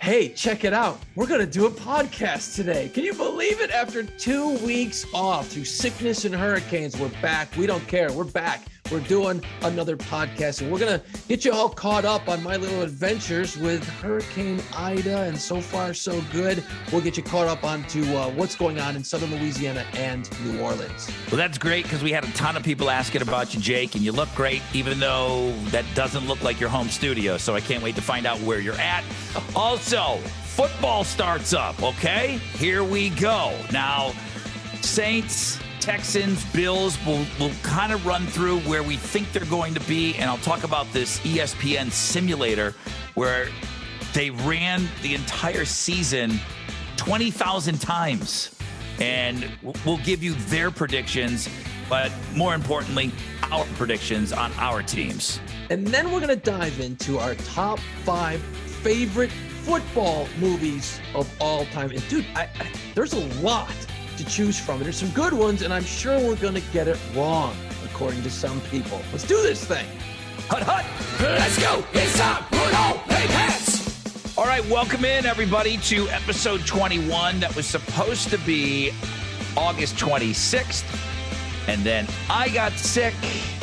Hey, check it out. We're going to do a podcast today. Can you believe it? After 2 weeks off through sickness and hurricanes, we're back. We don't care. We're back. We're doing another podcast, and we're going to get you all caught up on my little adventures with Hurricane Ida, and so far, so good. We'll get you caught up onto what's going on in southern Louisiana and New Orleans. Well, that's great because we had a ton of people asking about you, Jake, and you look great, even though that doesn't look like your home studio, so I can't wait to find out where you're at. Also, football starts up, okay? Here we go. Now, Saints, Texans, Bills, we'll kind of run through where we think they're going to be, and I'll talk about this ESPN simulator where they ran the entire season 20,000 times, and we'll give you their predictions, but more importantly, our predictions on our teams. And then we're going to dive into our top 5 favorite football movies of all time. And dude, there's a lot to choose from. There's some good ones, and I'm sure we're going to get it wrong, according to some people. Let's do this thing. Hut, hut. Let's go. It's time. Put on play pants. All right, welcome in, everybody, to episode 21 that was supposed to be August 26th. And then I got sick.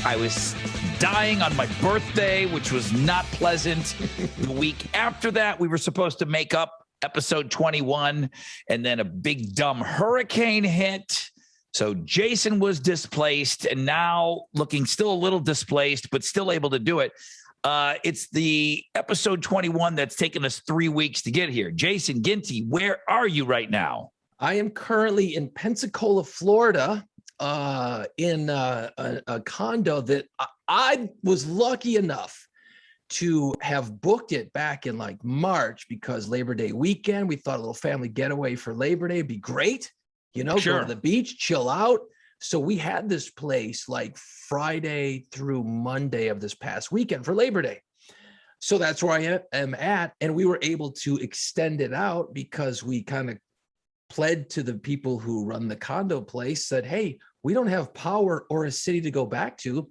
I was dying on my birthday, which was not pleasant. The week after that, we were supposed to make up episode 21, and then a big dumb hurricane hit. So Jason was displaced, and now looking still a little displaced, but still able to do it. It's the episode 21 that's taken us 3 weeks to get here. Jason Ginty, where are you right now? I am currently in Pensacola, Florida, in a condo that I was lucky enough to have booked it back in like March, because Labor Day weekend, we thought a little family getaway for Labor Day would be great, you know, Sure. Go to the beach, chill out. So we had this place like Friday through Monday of this past weekend for Labor Day. So that's where I am at. And we were able to extend it out because we kind of pled to the people who run the condo place, said, hey, we don't have power or a city to go back to.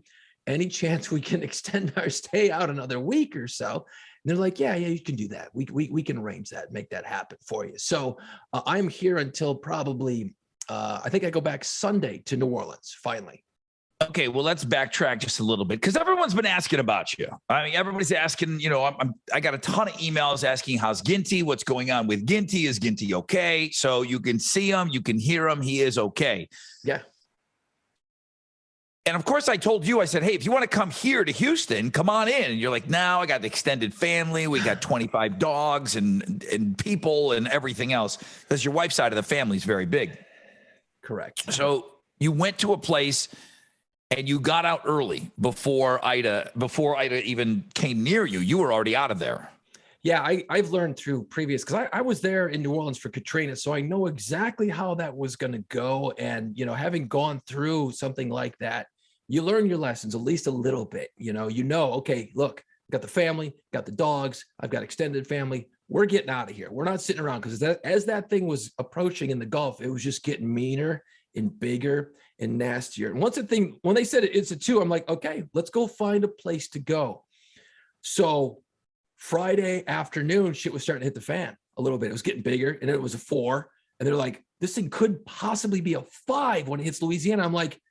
Any chance we can extend our stay out another week or so? And they're like, yeah, you can do that. We can arrange that, make that happen for you. So I'm here until probably, I think I go back Sunday to New Orleans, finally. Okay, well, let's backtrack just a little bit, because everyone's been asking about you. I mean, everybody's asking, you know, I got a ton of emails asking, how's Ginty? What's going on with Ginty? Is Ginty okay? So you can see him, you can hear him. He is okay. Yeah. And of course, I told you, I said, hey, if you want to come here to Houston, come on in. And you're like, no, I got the extended family. We got 25 dogs and people and everything else, because your wife's side of the family is very big. Correct. So you went to a place and you got out early before Ida even came near you. You were already out of there. Yeah, I've learned through previous, because I was there in New Orleans for Katrina, so I know exactly how that was going to go. And, you know, having gone through something like that, you learn your lessons at least a little bit. You know, okay, look, got the family, got the dogs, I've got extended family. We're getting out of here. We're not sitting around, because as that thing was approaching in the Gulf, it was just getting meaner and bigger and nastier. And when they said it's a 2, I'm like, okay, let's go find a place to go. So Friday afternoon, shit was starting to hit the fan a little bit. It was getting bigger, and it was a 4. And they're like, this thing could possibly be a 5 when it hits Louisiana. I'm like,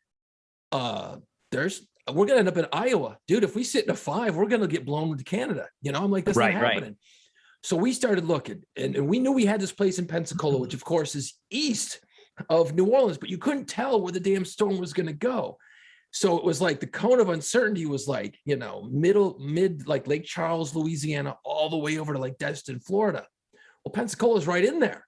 we're gonna end up in Iowa, dude. If we sit in a 5, we're gonna get blown into Canada. You know, I'm like, that's not happening. Right. So we started looking, and we knew we had this place in Pensacola, which of course is east of New Orleans, but you couldn't tell where the damn storm was gonna go. So it was like the cone of uncertainty was like, you know, mid like Lake Charles, Louisiana, all the way over to like Destin, Florida. Well, Pensacola's right in there.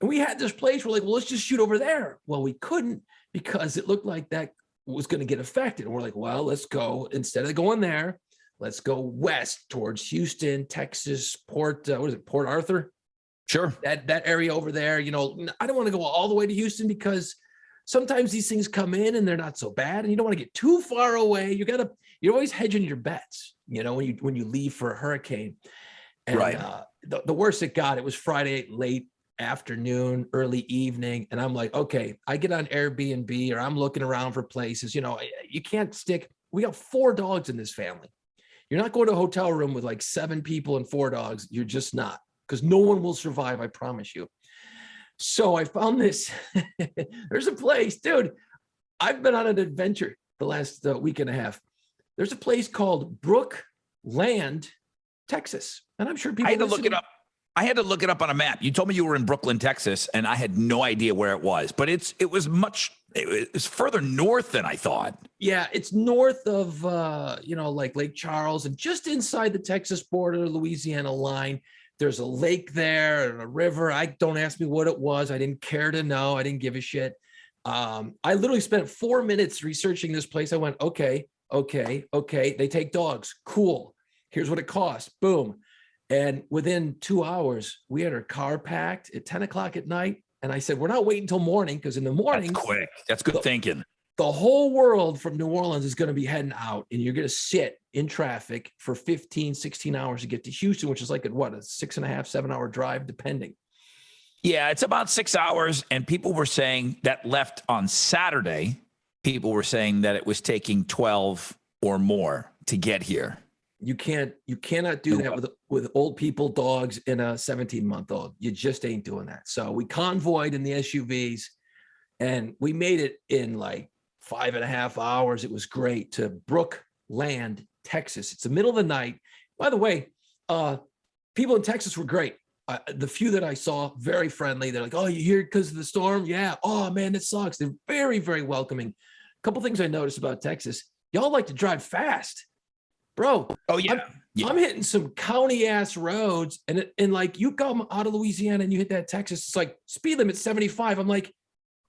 And we had this place, we're like, well, let's just shoot over there. Well, we couldn't, because it looked like that was going to get affected. And we're like, well, let's go, instead of going there, let's go west towards Houston, Texas, Port Arthur? Sure. That area over there. You know, I don't want to go all the way to Houston, because sometimes these things come in and they're not so bad, and you don't want to get too far away. You're always hedging your bets, you know, when you leave for a hurricane. And right. The worst it got, it was Friday late afternoon, early evening, and I'm like, okay, I get on Airbnb, or I'm looking around for places. You know, you can't stick. We got 4 dogs in this family. You're not going to a hotel room with like 7 people and 4 dogs. You're just not. because no one will survive, I promise you. So I found this. There's a place, dude. I've been on an adventure the last week and a half. There's a place called Brookland, Texas. And I'm sure people I had to look it up. I had to look it up on a map. You told me you were in Brooklyn, Texas, and I had no idea where it was. But it was further north than I thought. Yeah, it's north of like Lake Charles, and just inside the Texas border, Louisiana line. There's a lake there and a river. Don't ask me what it was. I didn't care to know. I didn't give a shit. I literally spent 4 minutes researching this place. I went, okay. They take dogs. Cool. Here's what it costs. Boom. And within 2 hours, we had our car packed at 10 o'clock at night. And I said, we're not waiting until morning, because in the morning. That's quick. That's good thinking. The whole world from New Orleans is going to be heading out, and you're going to sit in traffic for 15, 16 hours to get to Houston, which is like a 6.5, 7 hour drive, depending. Yeah, it's about 6 hours. And people were saying that left on Saturday, people were saying that it was taking 12 or more to get here. You cannot do that with old people, dogs, and a 17-month-old. You just ain't doing that. So we convoyed in the SUVs, and we made it in like 5.5 hours. It was great, to Brookland, Texas. It's the middle of the night. By the way, people in Texas were great. The few that I saw, very friendly. They're like, oh, you here because of the storm? Yeah. Oh, man, it sucks. They're very, very welcoming. A couple things I noticed about Texas. Y'all like to drive fast. Bro. Oh, yeah. I'm hitting some county ass roads, and like, you come out of Louisiana and you hit that Texas, it's like speed limit 75. I'm like,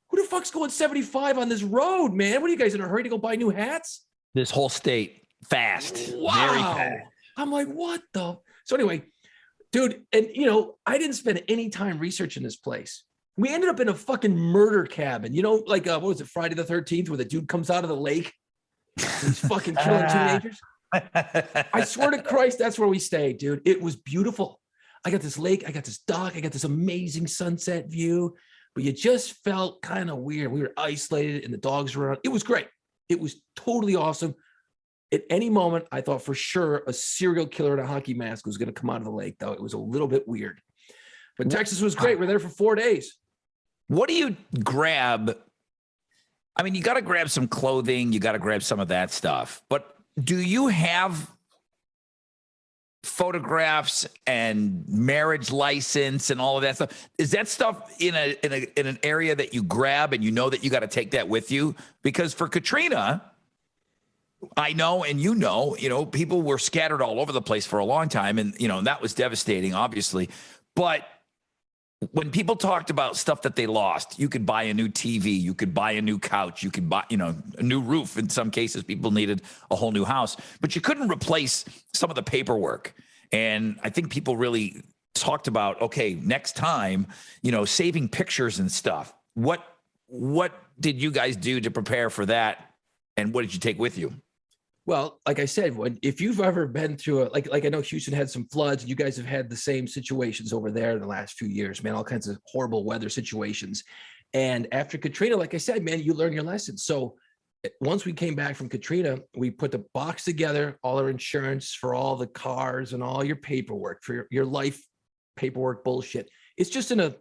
who the fuck's going 75 on this road, man? What are you guys in a hurry to go buy new hats? This whole state fast. Wow. Very fast. I'm like, what the? So anyway, dude, and I didn't spend any time researching this place. We ended up in a fucking murder cabin. Like what was it, Friday the 13th, where the dude comes out of the lake and he's fucking killing teenagers? I swear to Christ, that's where we stayed, dude. It was beautiful. I got this lake, I got this dock, I got this amazing sunset view, but you just felt kind of weird. We were isolated and the dogs were around. It was great. It was totally awesome. At any moment, I thought for sure a serial killer in a hockey mask was going to come out of the lake, though. It was a little bit weird. But Texas was great. We're there for 4 days. What do you grab? I mean, you got to grab some clothing. You got to grab some of that stuff. But do you have photographs and marriage license and all of that stuff? Is that stuff in an area that you grab and you know that you got to take that with you? Because for Katrina, I know, and people were scattered all over the place for a long time, and that was devastating, obviously. But when people talked about stuff that they lost, you could buy a new TV, you could buy a new couch, you could buy, a new roof. In some cases, people needed a whole new house, but you couldn't replace some of the paperwork. And I think people really talked about, okay, next time, saving pictures and stuff. What did you guys do to prepare for that? And what did you take with you? Well, like I said, if you've ever been through like I know Houston had some floods, and you guys have had the same situations over there in the last few years, man, all kinds of horrible weather situations. And after Katrina, like I said, man, you learn your lessons. So once we came back from Katrina, we put the box together, all our insurance for all the cars and all your paperwork for your life paperwork bullshit. It's just in a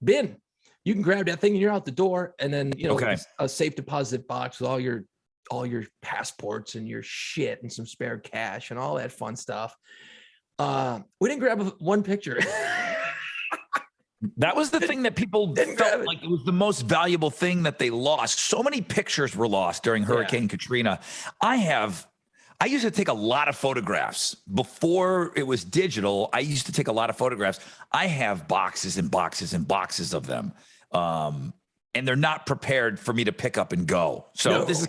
bin. You can grab that thing and you're out the door. And then, okay, a safe deposit box with all your passports and your shit and some spare cash and all that fun stuff. We didn't grab one picture. That was the thing that people felt like it was the most valuable thing that they lost. So many pictures were lost during Hurricane Katrina. I used to take a lot of photographs before it was digital. I used to take a lot of photographs. I have boxes and boxes and boxes of them. And they're not prepared for me to pick up and go. So this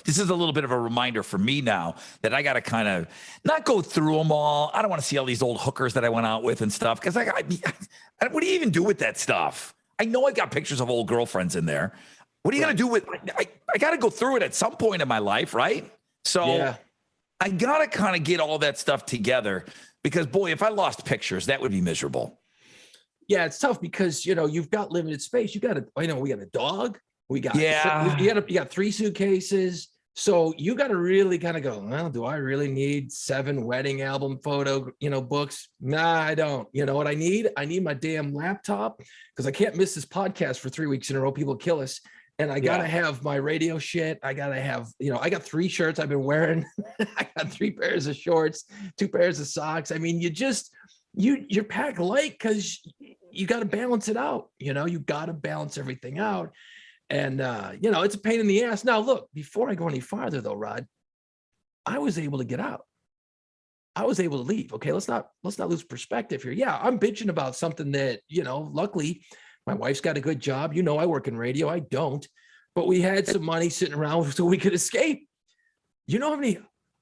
is a little bit of a reminder for me now that I got to kind of not go through them all. I don't want to see all these old hookers that I went out with and stuff. Cause what do you even do with that stuff? I know I got pictures of old girlfriends in there. What are you going to do with, I got to go through it at some point in my life. Right. So I got to kind of get all that stuff together because boy, if I lost pictures, that would be miserable. Yeah, it's tough because you've got limited space. We got a dog. We got you got 3 suitcases, So you got to really kind of go, well, do I really need 7 wedding album photo, books? Nah, I don't. You know what I need? I need my damn laptop because I can't miss this podcast for 3 weeks in a row. People kill us. And I got to have my radio shit. I got to have, I got 3 shirts I've been wearing. I got 3 pairs of shorts, 2 pairs of socks. I mean, you're packed light because you got to balance it out. You got to balance everything out. And, it's a pain in the ass. Now, look, before I go any farther, though, Rod, I was able to get out. I was able to leave. Okay, let's not lose perspective here. Yeah, I'm bitching about something that, luckily my wife's got a good job. I work in radio. I don't. But we had some money sitting around so we could escape. You know how many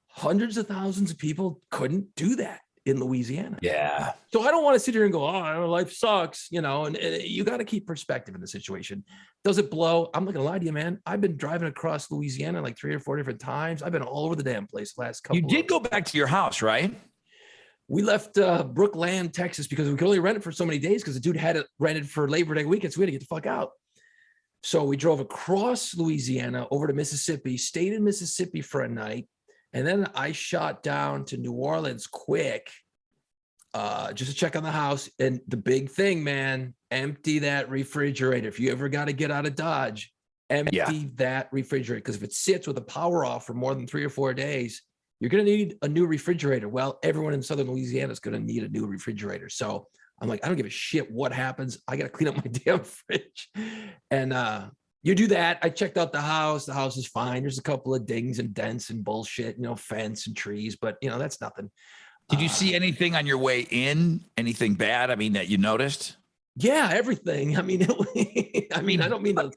hundreds of thousands of people couldn't do that in Louisiana? Yeah. So I don't want to sit here and go, oh, life sucks, and you got to keep perspective in the situation. Does it blow? I'm not going to lie to you, man. I've been driving across Louisiana like 3 or 4 different times. I've been all over the damn place the last couple. You did go back to your house, right? We left Brookland, Texas, because we could only rent it for so many days because the dude had it rented for Labor Day weekend, so we had to get the fuck out. So we drove across Louisiana over to Mississippi, stayed in Mississippi for a night, and then I shot down to New Orleans quick just to check on the house. And the big thing, man, empty that refrigerator. If you ever got to get out of Dodge, empty that refrigerator, because if it sits with the power off for more than 3 or 4 days, you're going to need a new refrigerator. Well, everyone in Southern Louisiana is going to need a new refrigerator. So I'm like, I don't give a shit what happens. I got to clean up my damn fridge. And you do that. I checked out the house. The house is fine. There's a couple of dings and dents and bullshit, fence and trees, but that's nothing. Did you see anything on your way in? Anything bad? I mean, that you noticed? Yeah, everything. I mean, I don't mean to.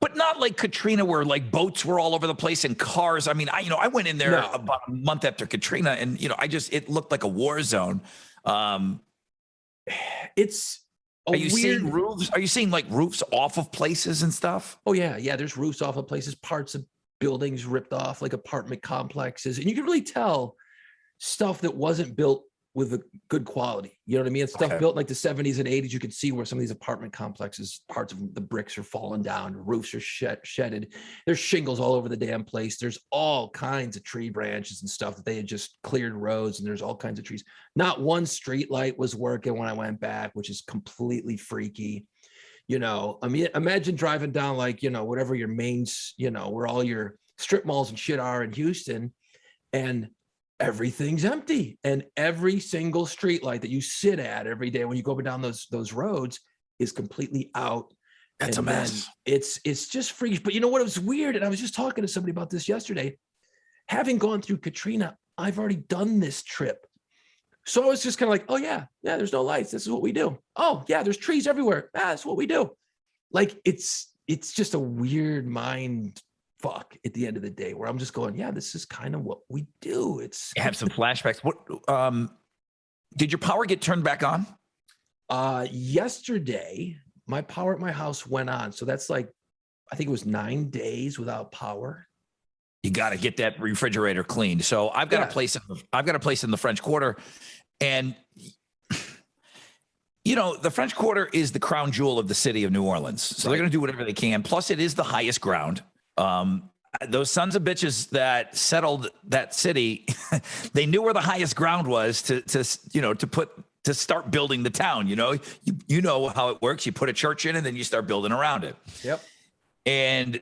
But not like Katrina, where like boats were all over the place and cars. I mean, I went in there about a month after Katrina, and it looked like a war zone. It's are you seeing roofs? Are you seeing like roofs off of places and stuff? Oh yeah. There's roofs off of places, parts of buildings ripped off, like apartment complexes, and you can really tell stuff that wasn't built with a good quality. You know what I mean? It's stuff built like the 70s and 80s. You can see where some of these apartment complexes, parts of the bricks are falling down, roofs are shedded. There's shingles all over the damn place. There's all kinds of tree branches and stuff that they had just cleared roads, and there's all kinds of trees. Not one street light was working when I went back, which is completely freaky. I mean, imagine driving down like, whatever your mains, where all your strip malls and shit are in Houston, and everything's empty, and every single street light that you sit at every day when you go up and down those roads is completely out. That's a mess. It's just freakish. But you know what? It was weird. And I was just talking to somebody about this yesterday. Having gone through Katrina, I've already done this trip. So I was just kind of like, oh yeah, there's no lights. This is what we do. Oh yeah, there's trees everywhere. That's what we do. Like it's just a weird mind fuck at the end of the day, where I'm just going, yeah, this is kind of what we do. It's I have some flashbacks. What did your power get turned back on? Yesterday, my power at my house went on. So that's like, I think it was 9 days without power. You got to get that refrigerator cleaned. So I've got a place in the French Quarter, and the French Quarter is the crown jewel of the city of New Orleans. So they're going to do whatever they can. Plus, it is the highest ground. Those sons of bitches that settled that city, they knew where the highest ground was to start building the town. You know how it works. You put a church in, and then you start building around it. Yep. And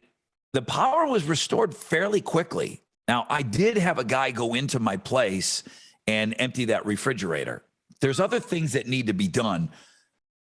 the power was restored fairly quickly. Now, I did have a guy go into my place and empty that refrigerator. There's other things that need to be done,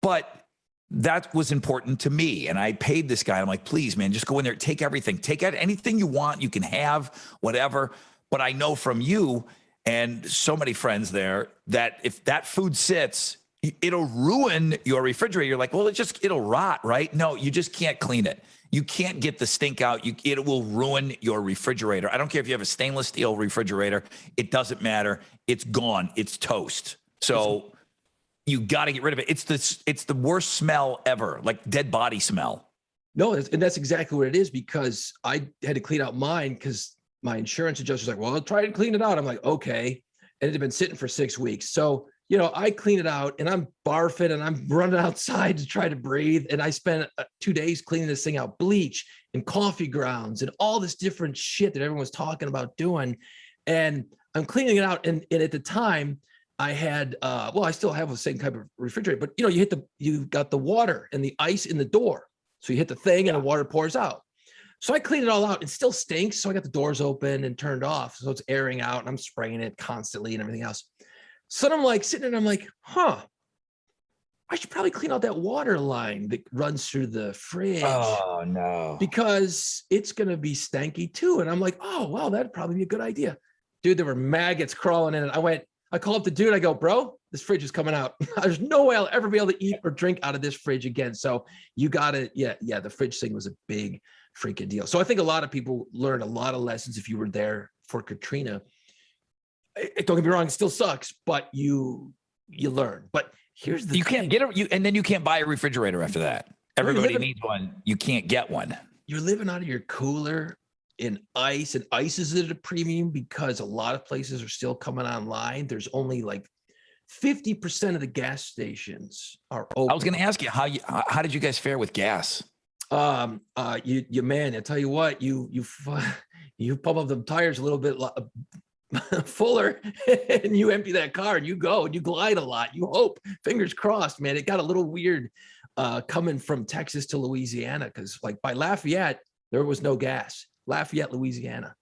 but that was important to me. And I paid this guy. I'm like, please, man, just go in there, take everything, take out anything you want. You can have whatever. But I know from you and so many friends there that if that food sits, it'll ruin your refrigerator. You're like, well, it'll rot, right? No, you just can't clean it. You can't get the stink out. It will ruin your refrigerator. I don't care if you have a stainless steel refrigerator. It doesn't matter. It's gone. It's toast. So you got to get rid of it. It's the worst smell ever, like dead body smell. No, and that's exactly what it is, because I had to clean out mine because my insurance adjuster was like, well, I'll try to clean it out. I'm like, okay. And it had been sitting for 6 weeks. So, I clean it out, and I'm barfing, and I'm running outside to try to breathe. And I spent 2 days cleaning this thing out, bleach, and coffee grounds and all this different shit that everyone was talking about doing. And I'm cleaning it out. And at the time I had, I still have the same type of refrigerator, but you got the water and the ice in the door. So you hit the thing and the water pours out. So I cleaned it all out. It still stinks. So I got the doors open and turned off. So it's airing out and I'm spraying it constantly and everything else. So I'm like sitting there and I'm like, I should probably clean out that water line that runs through the fridge. Oh, no. Because it's going to be stanky too. And I'm like, oh, well, that'd probably be a good idea. Dude, there were maggots crawling in it. I called up the dude. I go, bro, this fridge is coming out. There's no way I'll ever be able to eat or drink out of this fridge again. So you got to, the fridge thing was a big freaking deal. So I think a lot of people learned a lot of lessons if you were there for Katrina. Don't get me wrong, it still sucks, but you learn. But here's the thing. Can't get it, and then you can't buy a refrigerator after that. Everybody needs one. You can't get one. You're living out of your cooler in ice, and ice is at a premium because a lot of places are still coming online. There's only like 50% of the gas stations are open. I was going to ask you how did you guys fare with gas? Man, I tell you what, you pump up the tires a little bit fuller and you empty that car and you go and you glide a lot. You hope, fingers crossed, man. It got a little weird coming from Texas to Louisiana because like by Lafayette, there was no gas. Lafayette, Louisiana.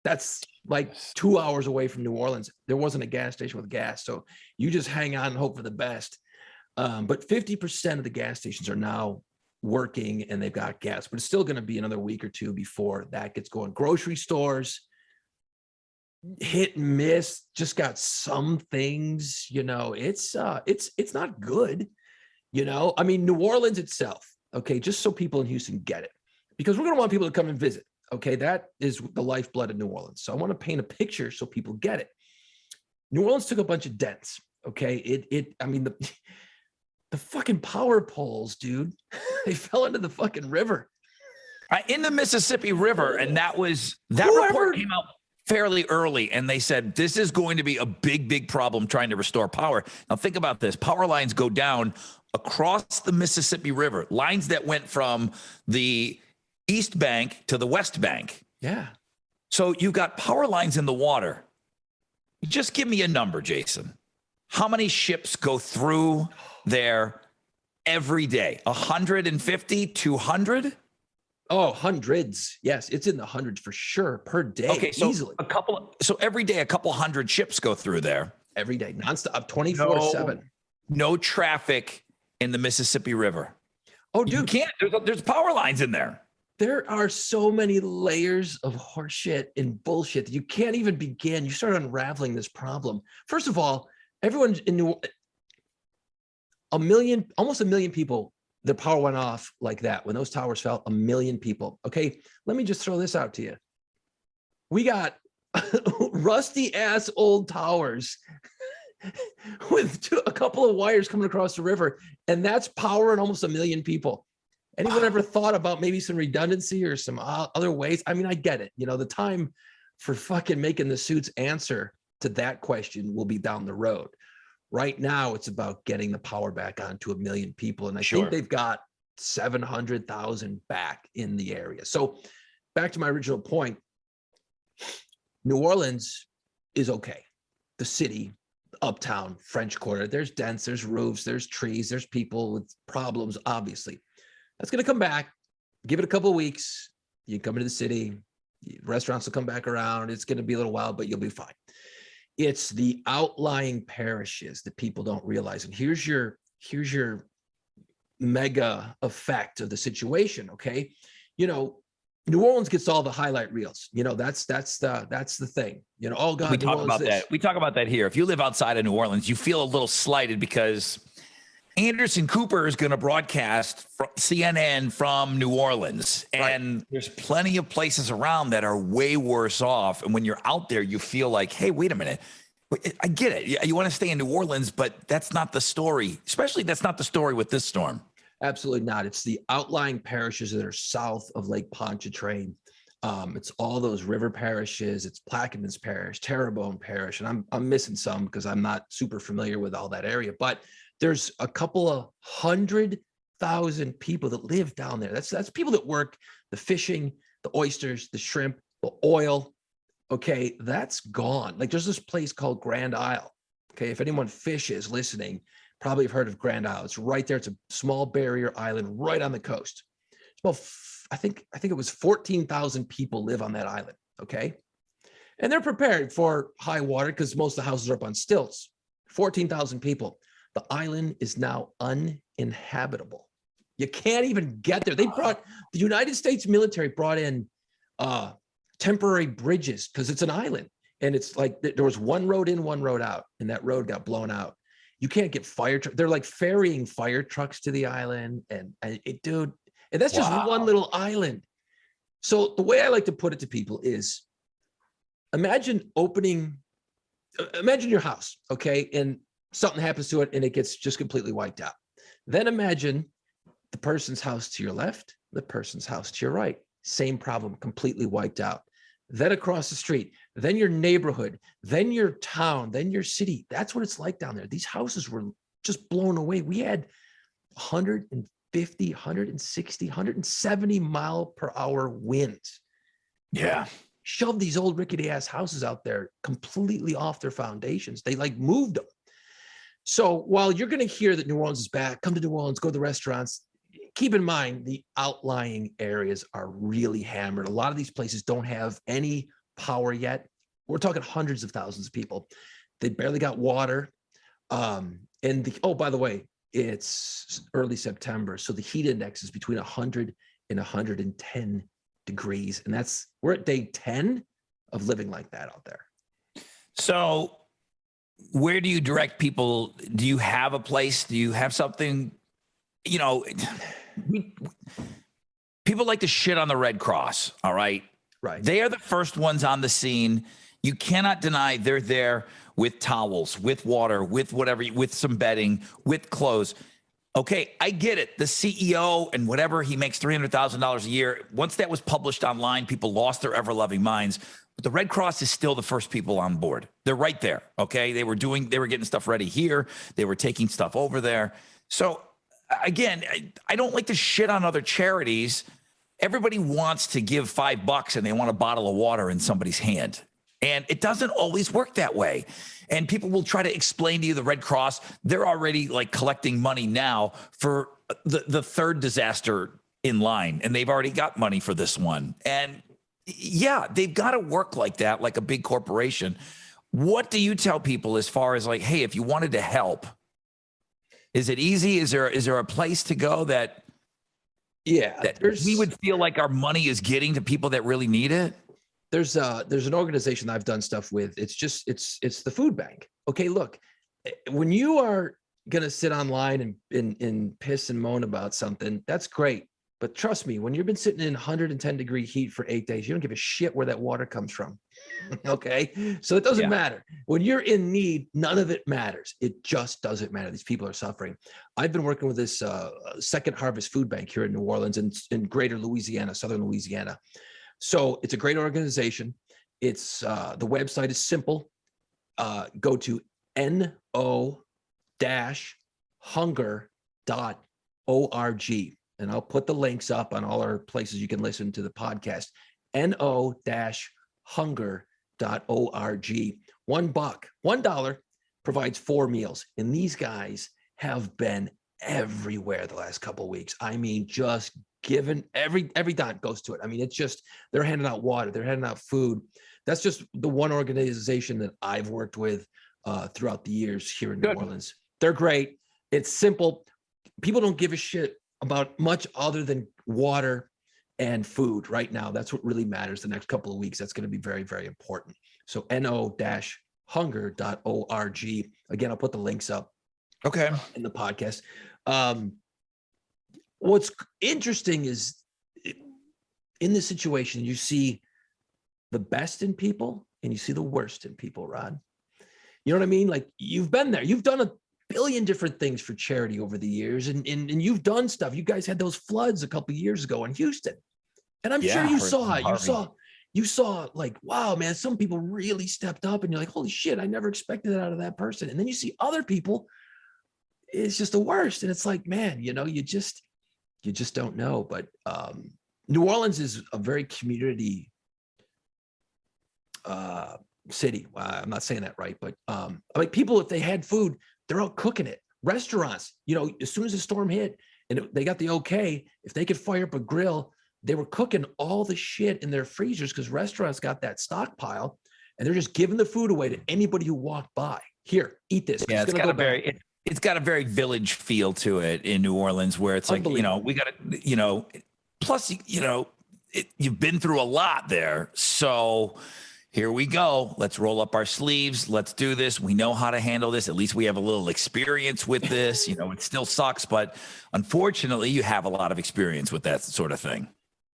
That's like 2 hours away from New Orleans. There wasn't a gas station with gas. So you just hang on and hope for the best. But 50% of the gas stations are now working and they've got gas, but it's still going to be another week or two before that gets going. Grocery stores, hit and miss, just got some things, it's not good. I mean, New Orleans itself, okay, just so people in Houston get it, because we're going to want people to come and visit. Okay. That is the lifeblood of New Orleans. So I want to paint a picture so people get it. New Orleans took a bunch of dents. Okay. The fucking power poles, dude, they fell into the fucking river. In the Mississippi River. And that report came out fairly early. And they said, this is going to be a big, big problem trying to restore power. Now think about this. Power lines go down across the Mississippi River, lines that went from the East Bank to the West Bank. Yeah. So you've got power lines in the water. Just give me a number, Jason. How many ships go through there every day? 150, 200? Oh, hundreds. Yes, it's in the hundreds for sure per day. Okay, so easily. So every day, a couple hundred ships go through there. Every day, nonstop, 24/7. No traffic in the Mississippi River. Oh, dude. You can't. There's power lines in there. There are so many layers of horseshit and bullshit that you can't even begin. You start unraveling this problem. First of all, everyone's in almost a million people, the power went off like that. When those towers fell, 1 million people. Okay, let me just throw this out to you. We got rusty ass old towers with a couple of wires coming across the river, and that's powering almost 1 million people. Anyone ever thought about maybe some redundancy or some other ways? I mean, I get it. The time for fucking making the suits answer to that question will be down the road. Right now, it's about getting the power back on to 1 million people. And I think they've got 700,000 back in the area. So back to my original point, New Orleans is okay. The city, uptown, French Quarter, there's dents, there's roofs, there's trees, there's people with problems, obviously. That's going to come back. Give it a couple of weeks. You come into the city, restaurants will come back around. It's going to be a little while, but you'll be fine. It's the outlying parishes that people don't realize. And here's your mega effect of the situation. Okay. New Orleans gets all the highlight reels. That's the thing. Oh God, we talk about that. We talk about that here. If you live outside of New Orleans, you feel a little slighted because Anderson Cooper is going to broadcast from CNN from New Orleans. And there's plenty of places around that are way worse off. And when you're out there, you feel like, hey, wait a minute. I get it. You want to stay in New Orleans, but that's not the story. Especially that's not the story with this storm. Absolutely not. It's the outlying parishes that are south of Lake Pontchartrain. It's all those river parishes. It's Plaquemines Parish, Terrebonne Parish. And I'm missing some because I'm not super familiar with all that area. But there's a couple of 100 40,000 people that live down there. That's people that work the fishing, the oysters, the shrimp, the oil. Okay, that's gone. Like there's this place called Grand Isle. Okay, if anyone fishes listening, probably have heard of Grand Isle. It's right there. It's a small barrier island right on the coast. It's about, I think it was 14,000 people live on that island. Okay, and they're prepared for high water because most of the houses are up on stilts. 14,000 people. The island is now uninhabitable. You can't even get there. The United States military brought in temporary bridges because it's an island. And it's like there was one road in, one road out, and that road got blown out. You can't get fire trucks. They're like ferrying fire trucks to the island. And that's just one little island. So the way I like to put it to people is imagine your house, okay? And something happens to it and it gets just completely wiped out. Then imagine the person's house to your left, the person's house to your right. Same problem, completely wiped out. Then across the street, then your neighborhood, then your town, then your city. That's what it's like down there. These houses were just blown away. We had 150, 160, 170 mile per hour winds. Yeah. Shoved these old rickety ass houses out there completely off their foundations. They like moved them. So while you're going to hear that New Orleans is back, come to New Orleans, go to the restaurants, keep in mind the outlying areas are really hammered. A lot of these places don't have any power yet. We're talking hundreds of thousands of people. They barely got water. By the way, it's early September. So the heat index is between 100 and 110 degrees. And we're at day 10 of living like that out there. So where do you direct people? Do you have a place? Do you have something? People like to shit on the Red Cross. All right. Right. They are the first ones on the scene. You cannot deny they're there with towels, with water, with whatever, with some bedding, with clothes. Okay, I get it. The CEO and whatever, he makes $300,000 a year. Once that was published online, people lost their ever-loving minds. But the Red Cross is still the first people on board. They're right there, okay? They were getting stuff ready here. They were taking stuff over there. So, again, I don't like to shit on other charities. Everybody wants to give $5 and they want a bottle of water in somebody's hand. And it doesn't always work that way. And people will try to explain to you the Red Cross, they're already like collecting money now for the third disaster in line. And they've already got money for this one. And yeah, they've got to work like that, like a big corporation. What do you tell people as far as like, hey, if you wanted to help, is it easy? Is there a place to go that we would feel like our money is getting to people that really need it? There's an organization I've done stuff with. It's the food bank. Okay, look, when you are gonna sit online and piss and moan about something, that's great. But trust me, when you've been sitting in 110 degree heat for 8 days, you don't give a shit where that water comes from. Okay, so it doesn't matter. When you're in need, none of it matters. It just doesn't matter. These people are suffering. I've been working with this Second Harvest Food Bank here in New Orleans and in greater Louisiana, southern Louisiana. So it's a great organization. It's the website is simple. Go to no-hunger.org. And I'll put the links up on all our places you can listen to the podcast. no-hunger.org. $1 provides 4 meals. And these guys have been everywhere the last couple of weeks. I mean, just given every dime goes to it. I mean, it's just, they're handing out water, they're handing out food. That's just the one organization that I've worked with throughout the years here in New Orleans. They're great. It's simple. People don't give a shit about much other than water and food right now. That's what really matters the next couple of weeks. That's going to be very, very important. So no-hunger.org. Again, I'll put the links up in the podcast. What's interesting is in this situation, you see the best in people and you see the worst in people, Rod. You know what I mean? Like, you've been there. You've done a billion different things for charity over the years, and you've done stuff. You guys had those floods a couple of years ago in Houston, and I'm sure you saw it. You saw like, wow, man, some people really stepped up, and you're like, holy shit, I never expected that out of that person. And then you see other people, it's just the worst. And it's like, man, you you just don't know. But New Orleans is a very community city. I'm not saying that right, but like people, if they had food, they're out cooking it. Restaurants, as soon as the storm hit and they got the okay, if they could fire up a grill, they were cooking all the shit in their freezers because restaurants got that stockpile, and they're just giving the food away to anybody who walked by. Here, eat this. Yeah, it's got a very village feel to it in New Orleans, where it's like, we got to, plus, you've been through a lot there. So here we go. Let's roll up our sleeves. Let's do this. We know how to handle this. At least we have a little experience with this. It still sucks, but unfortunately, you have a lot of experience with that sort of thing.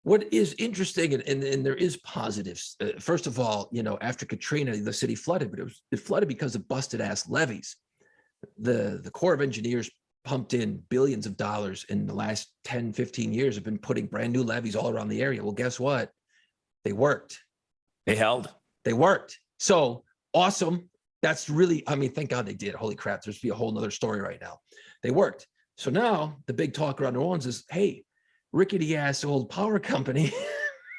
What is interesting, and there is positives. First of all, after Katrina, the city flooded, but it flooded because of busted ass levees. The Corps of Engineers pumped in billions of dollars in the last 10, 15 years, have been putting brand new levees all around the area. Well, guess what? They worked. They held. They worked. So awesome. That's really, thank God they did. Holy crap. There's be a whole nother story right now. They worked. So now the big talk around New Orleans is, hey, rickety ass old power company,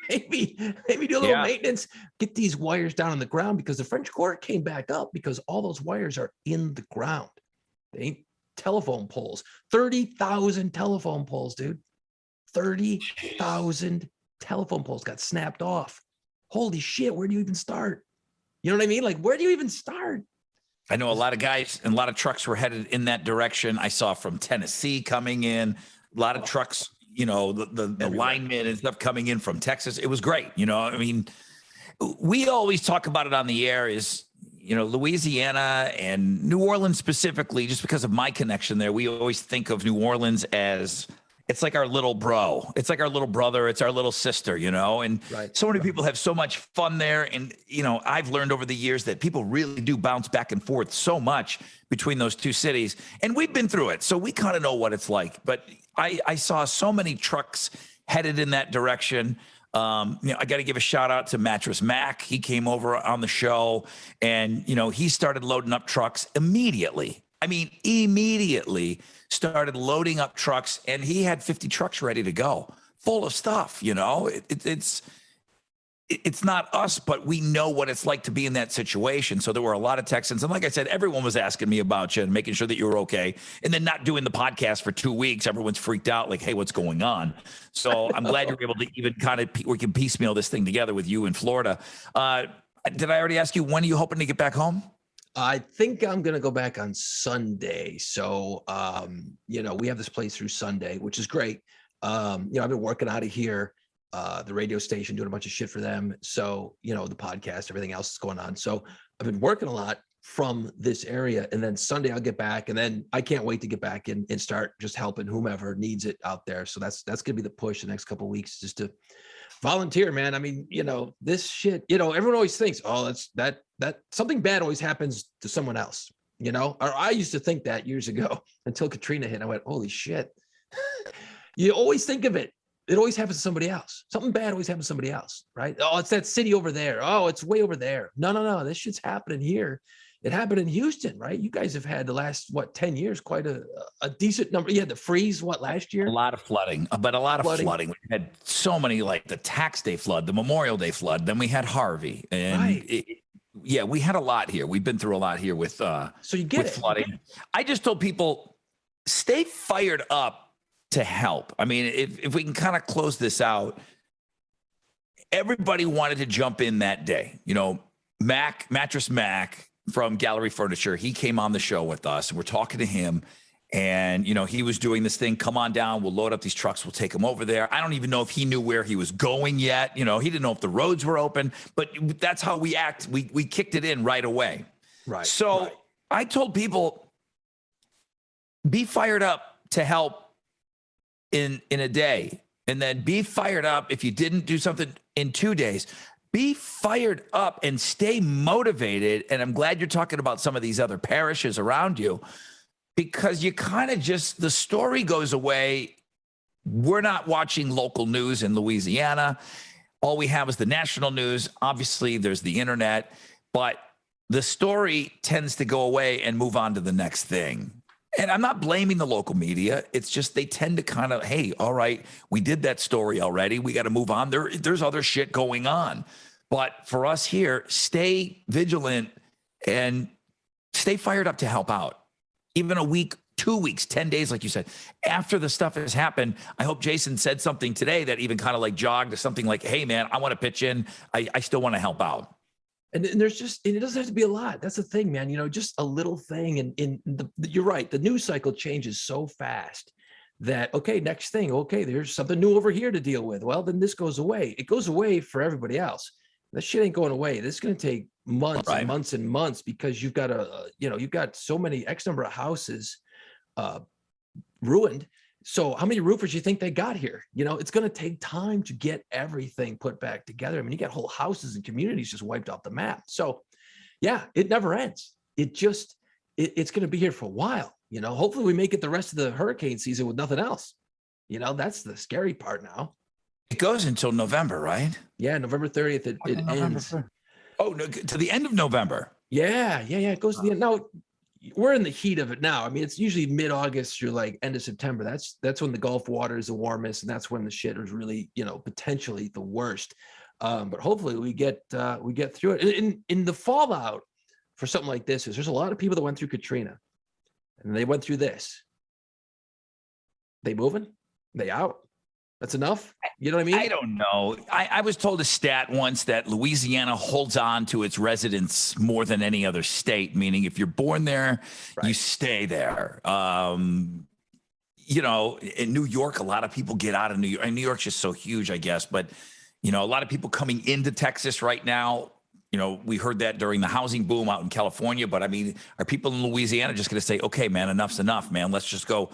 maybe do a little maintenance, get these wires down on the ground, because the French Quarter came back up because all those wires are in the ground. They ain't telephone poles. 30,000 telephone poles, dude. 30,000 telephone poles got snapped off. Holy shit, where do you even start? You know what I mean? Like, where do you even start? I know a lot of guys and a lot of trucks were headed in that direction. I saw from Tennessee coming in, a lot of trucks, the linemen and stuff coming in from Texas. It was great. We always talk about it on the air is, Louisiana and New Orleans specifically, just because of my connection there, we always think of New Orleans as it's like our little bro. It's like our little brother. It's our little sister, and so many people have so much fun there. And, I've learned over the years that people really do bounce back and forth so much between those two cities. And we've been through it. So we kind of know what it's like. But I saw so many trucks headed in that direction. I got to give a shout out to Mattress Mac. He came over on the show and, he started loading up trucks immediately. Immediately started loading up trucks, and he had 50 trucks ready to go, full of stuff. It's not us, but we know what it's like to be in that situation. So there were a lot of Texans. And like I said, everyone was asking me about you and making sure that you were okay. And then not doing the podcast for 2 weeks. Everyone's freaked out like, hey, what's going on? So I'm glad you're able to even we can piecemeal this thing together with you in Florida. Did I already ask you, when are you hoping to get back home? I think I'm going to go back on Sunday. So, we have this place through Sunday, which is great. I've been working out of here. The radio station, doing a bunch of shit for them. So, the podcast, everything else is going on. So I've been working a lot from this area, and then Sunday I'll get back, and then I can't wait to get back and start just helping whomever needs it out there. So that's going to be the push the next couple of weeks, just to volunteer, man. This shit, everyone always thinks, oh, that something bad always happens to someone else, or I used to think that years ago until Katrina hit. I went, holy shit. You always think of it. It always happens to somebody else. Something bad always happens to somebody else, right? Oh, it's that city over there. Oh, it's way over there. No. This shit's happening here. It happened in Houston, right? You guys have had the last, 10 years, quite a decent number. You had the freeze, last year? A lot of flooding, but a lot of flooding. We had so many, like the tax day flood, the Memorial Day flood. Then we had Harvey. And we had a lot here. We've been through a lot here with so you get flooding. I just told people, stay fired up to help. If we can kind of close this everybody wanted to jump in that day. Mattress Mac from Gallery Furniture, he came on the show with us, and we're talking to him, and he was doing this thing, come on down, we'll load up these trucks, we'll take them over there. I don't even know if he knew where he was going yet. He didn't know if the roads were open, but that's how we act. We kicked it in right away. Right. So I told people, be fired up to help in a day, and then be fired up if you didn't do something in 2 days. Be fired up and stay motivated. And I'm glad you're talking about some of these other parishes around you, because you kind of just, the story goes away. We're not watching local news in Louisiana. All we have is the national news. Obviously, there's the internet, but the story tends to go away and move on to the next thing. And I'm not blaming the local media. It's just they tend to kind of, hey, all right, we did that story already. We got to move on. There's other shit going on. But for us here, stay vigilant and stay fired up to help out. Even a week, 2 weeks, 10 days, like you said, after the stuff has happened. I hope Jason said something today that even kind of like jogged to something like, hey, man, I want to pitch in. I still want to help out. And there's just, and it doesn't have to be a lot. That's the thing, man. You know, just a little thing. And you're right. The news cycle changes so fast that, okay, next thing, okay, there's something new over here to deal with. Well, then this goes away. It goes away for everybody else. That shit ain't going away. This is going to take months and months and months because you've got you've got so many X number of houses ruined. So how many roofers you think they got here? You know, it's going to take time to get everything put back together. I mean, you got whole houses and communities just wiped off the map. So yeah, it never ends. It's going to be here for a while. You know, hopefully we make it the rest of the hurricane season with nothing else. You know, that's the scary part now. It goes until November, right? Yeah, November 30th, it ends. Oh, no, to the end of November. Yeah. It goes to the end. Now, we're in the heat of it now. I mean, it's usually mid-August through like end of September. That's when the Gulf water is the warmest, and that's when the shit is really, you know, potentially the worst. But hopefully we get through it. In the fallout for something like this is there's a lot of people that went through Katrina, and they went through this. They moving? They out? That's enough? You know what I mean? I don't know. I was told a stat once that Louisiana holds on to its residents more than any other state, meaning if you're born there, you stay there. You know, in New York, a lot of people get out of New York. And New York's just so huge, I guess. But, you know, a lot of people coming into Texas right now. You know, we heard that during the housing boom out in California, but I mean, are people in Louisiana just going to say, okay, man, enough's enough, man. Let's go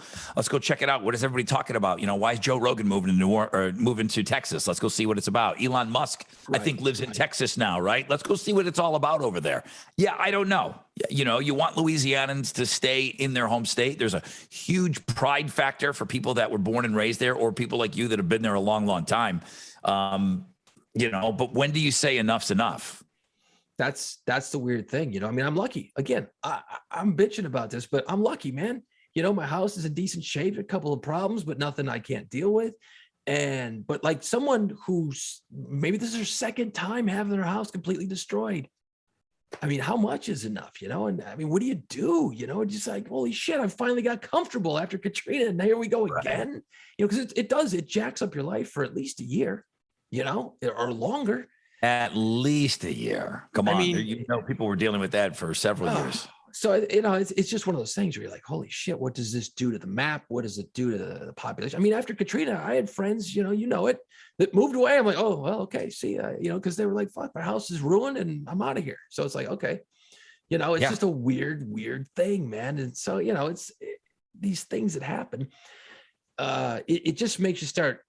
check it out. What is everybody talking about? You know, why is Joe Rogan moving to moving to Texas? Let's go see what it's about. Elon Musk, I think, lives in Texas now, right? Let's go see what it's all about over there. Yeah, I don't know. You know, you want Louisianans to stay in their home state. There's a huge pride factor for people that were born and raised there, or people like you that have been there a long, long time. You know, but when do you say enough's enough? That's the weird thing, you know. I mean, I'm lucky. Again, I'm bitching about this, but I'm lucky, man. You know, my house is in decent shape, a couple of problems, but nothing I can't deal with. But like someone who's maybe this is their second time having their house completely destroyed. I mean, how much is enough, you know? And I mean, what do you do? You know, just like, holy shit, I finally got comfortable after Katrina, and here we go again. You know, because it jacks up your life for at least a year, you know, or longer. At least a year. Come on. I mean, you know, people were dealing with that for several years. So, you know, it's just one of those things where you're like, holy shit, what does this do to the map? What does it do to the population? I mean, after Katrina, I had friends, you know it, that moved away. I'm like, oh, well, okay. See, you know, because they were like, fuck, my house is ruined and I'm out of here. So it's like, okay. You know, it's just a weird thing, man. And so, you know, these things that happen, it just makes you start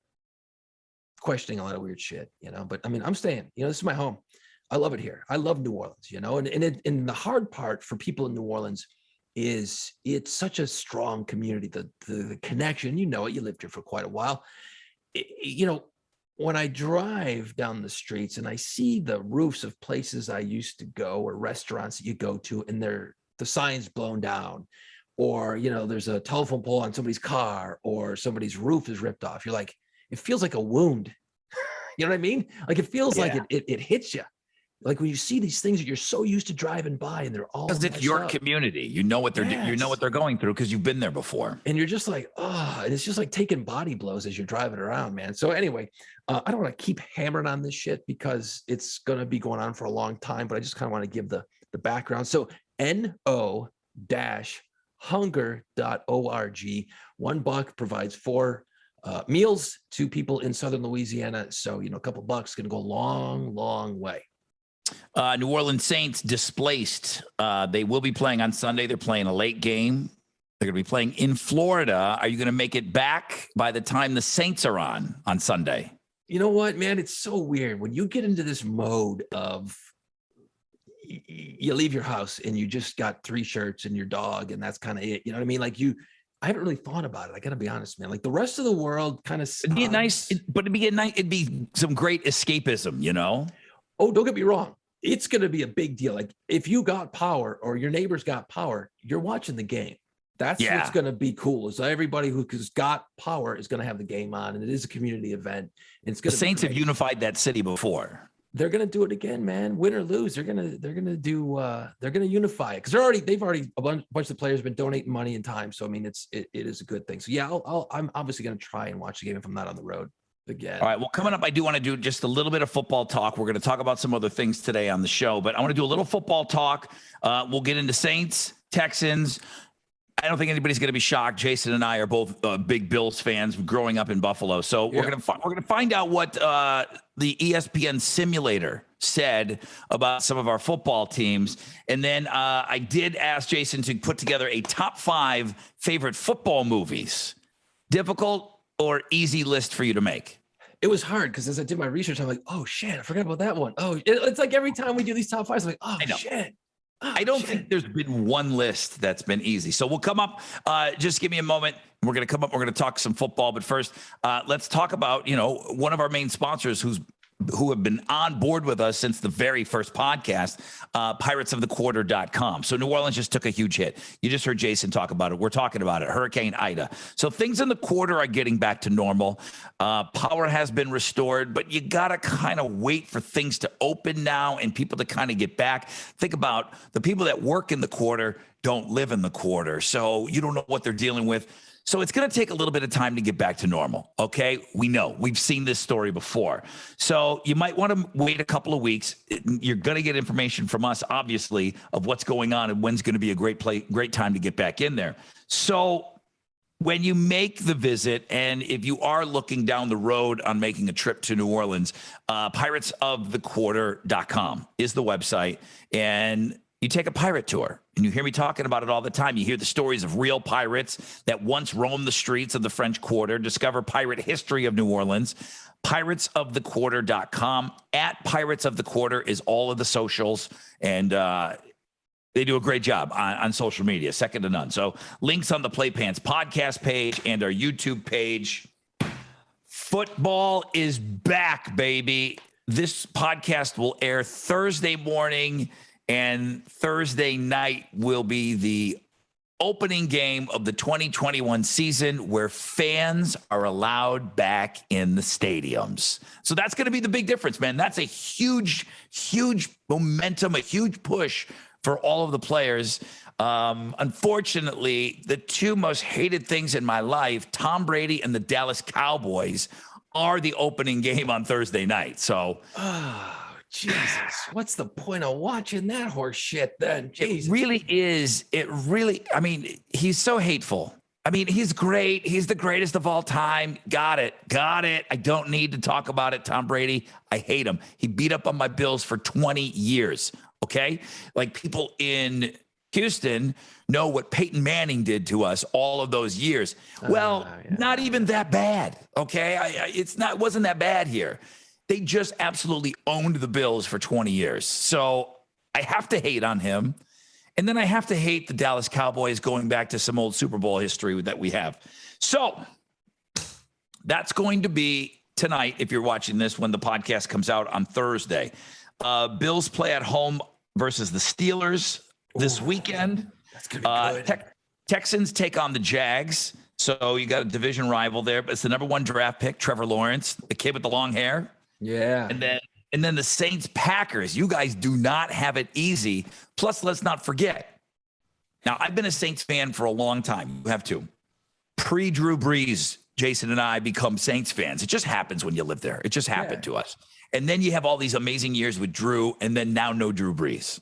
questioning a lot of weird shit, you know. But I mean, I'm staying, you know, this is my home. I love it here. I love New Orleans, you know, and the hard part for people in New Orleans is it's such a strong community, the connection, you know it, you lived here for quite a while. You know, when I drive down the streets and I see the roofs of places I used to go or restaurants that you go to and the sign's blown down, or, you know, there's a telephone pole on somebody's car or somebody's roof is ripped off. You're like, it feels like a wound. You know what I mean? Like it feels like it hits you. Like when you see these things that you're so used to driving by and they're all because it's your community. You know what they're going through because you've been there before. And you're just like, oh, and it's just like taking body blows as you're driving around, man. So anyway, I don't want to keep hammering on this shit because it's going to be going on for a long time, but I just kind of want to give the background. So no-hunger.org. $1 provides 4 meals to people in southern Louisiana. So, you know, a couple bucks can go a long, long way. New Orleans Saints displaced. They will be playing on Sunday. They're playing a late game. They're going to be playing in Florida. Are you going to make it back by the time the Saints are on Sunday? You know what, man? It's so weird. When you get into this mode of you leave your house and you just got 3 shirts and your dog and that's kind of it. You know what I mean? Like I haven't really thought about it. I got to be honest, man. Like the rest of the world kind of. It'd be it'd be some great escapism, you know? Oh, don't get me wrong. It's going to be a big deal. Like if you got power or your neighbors got power, you're watching the game. That's what's going to be cool. Is everybody who's got power is going to have the game on, and it is a community event. And it's going The Saints have unified that city before. They're going to do it again, man. Win or lose, they're going to unify it, because they've already a bunch of the players been donating money and time. So I mean, it is a good thing. So yeah, I'm obviously going to try and watch the game if I'm not on the road again. All right. Well, coming up, I do want to do just a little bit of football talk. We're going to talk about some other things today on the show, but I want to do a little football talk. We'll get into Saints, Texans. I don't think anybody's going to be shocked. Jason and I are both big Bills fans growing up in Buffalo. So we're going to find out what the ESPN simulator said about some of our football teams. And then I did ask Jason to put together a top 5 favorite football movies. Difficult or easy list for you to make? It was hard because as I did my research, I'm like, oh shit, I forgot about that one. Oh, it's like every time we do these top 5s, I'm like, oh shit. I don't think there's been one list that's been easy. So we'll come up. Just give me a moment. We're going to come up. We're going to talk some football. But first, let's talk about, one of our main sponsors who have been on board with us since the very first podcast, piratesofthequarter.com. So New Orleans just took a huge hit. You just heard Jason talk about it. We're talking about it. Hurricane Ida. So things in the quarter are getting back to normal. Power has been restored, but you got to kind of wait for things to open now and people to kind of get back. Think about the people that work in the quarter don't live in the quarter. So you don't know what they're dealing with. So it's going to take a little bit of time to get back to normal. Okay. We know we've seen this story before. So you might want to wait a couple of weeks. You're going to get information from us, obviously, of what's going on and when's going to be a great time to get back in there. So when you make the visit, and if you are looking down the road on making a trip to New Orleans, piratesofthequarter.com is the website. And you take a pirate tour, and you hear me talking about it all the time. You hear the stories of real pirates that once roamed the streets of the French Quarter. Discover pirate history of New Orleans. Piratesofthequarter.com. At Pirates of the Quarter is all of the socials, and they do a great job on social media, second to none. So links on the Playpants podcast page and our YouTube page. Football is back, baby. This podcast will air Thursday morning. And Thursday night will be the opening game of the 2021 season, where fans are allowed back in the stadiums. So that's going to be the big difference, man. That's a huge, huge momentum, a huge push for all of the players. Unfortunately, the two most hated things in my life, Tom Brady and the Dallas Cowboys, are the opening game on Thursday night. So Jesus, what's the point of watching that horse shit then? Jesus. It really is. I mean, he's so hateful. I mean, he's great. He's the greatest of all time. Got it. I don't need to talk about it. Tom Brady, I hate him. He beat up on my Bills for 20 years. Okay. Like, people in Houston know what Peyton Manning did to us all of those years. Well, not even that bad. Okay. It wasn't that bad here. They just absolutely owned the Bills for 20 years. So I have to hate on him. And then I have to hate the Dallas Cowboys, going back to some old Super Bowl history that we have. So that's going to be tonight, if you're watching this when the podcast comes out on Thursday. Bills play at home versus the Steelers this weekend. That's going to be good. Texans take on the Jags. So you got a division rival there, but it's the number 1 draft pick, Trevor Lawrence, the kid with the long hair. Yeah. And then the Saints Packers. You guys do not have it easy. Plus, let's not forget. Now, I've been a Saints fan for a long time. You have to. Pre-Drew Brees, Jason and I become Saints fans. It just happens when you live there. It just happened to us. And then you have all these amazing years with Drew, and then now no Drew Brees.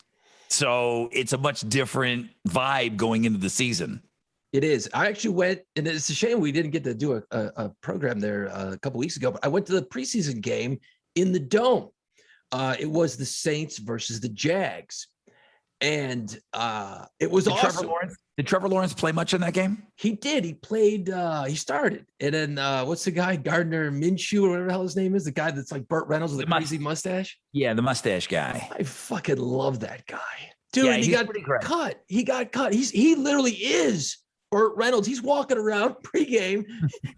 So it's a much different vibe going into the season. It is. I actually went, and it's a shame we didn't get to do a program there a couple weeks ago, but I went to the preseason game in the Dome. It was the Saints versus the Jags. And it was awesome. Did Trevor Lawrence play much in that game? He did. He played, he started. And then what's the guy, Gardner Minshew or whatever the hell his name is? The guy that's like Burt Reynolds with a crazy mustache? Yeah, the mustache guy. I fucking love that guy. Dude, yeah, he got cut. He got cut. He literally is Burt Reynolds. He's walking around pregame.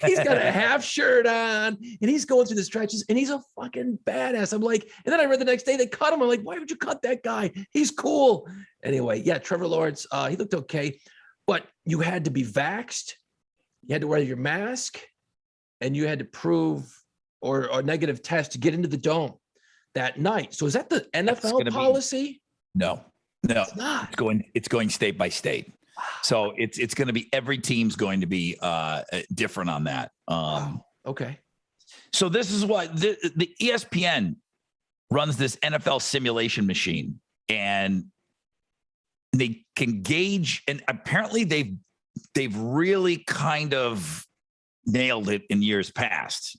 He's got a half shirt on, and he's going through the stretches, and he's a fucking badass. I'm like, and then I read the next day they cut him. I'm like, why would you cut that guy? He's cool. Anyway, yeah, Trevor Lawrence, he looked okay. but you had to be vaxxed, you had to wear your mask, and you had to prove or a negative test to get into the dome that night. So is that the NFL policy? No, It's not. It's going state by state. So it's going to be, every team's going to be different on that. Okay. So this is what the ESPN runs, this NFL simulation machine, and they can gauge, and apparently they've really kind of nailed it in years past.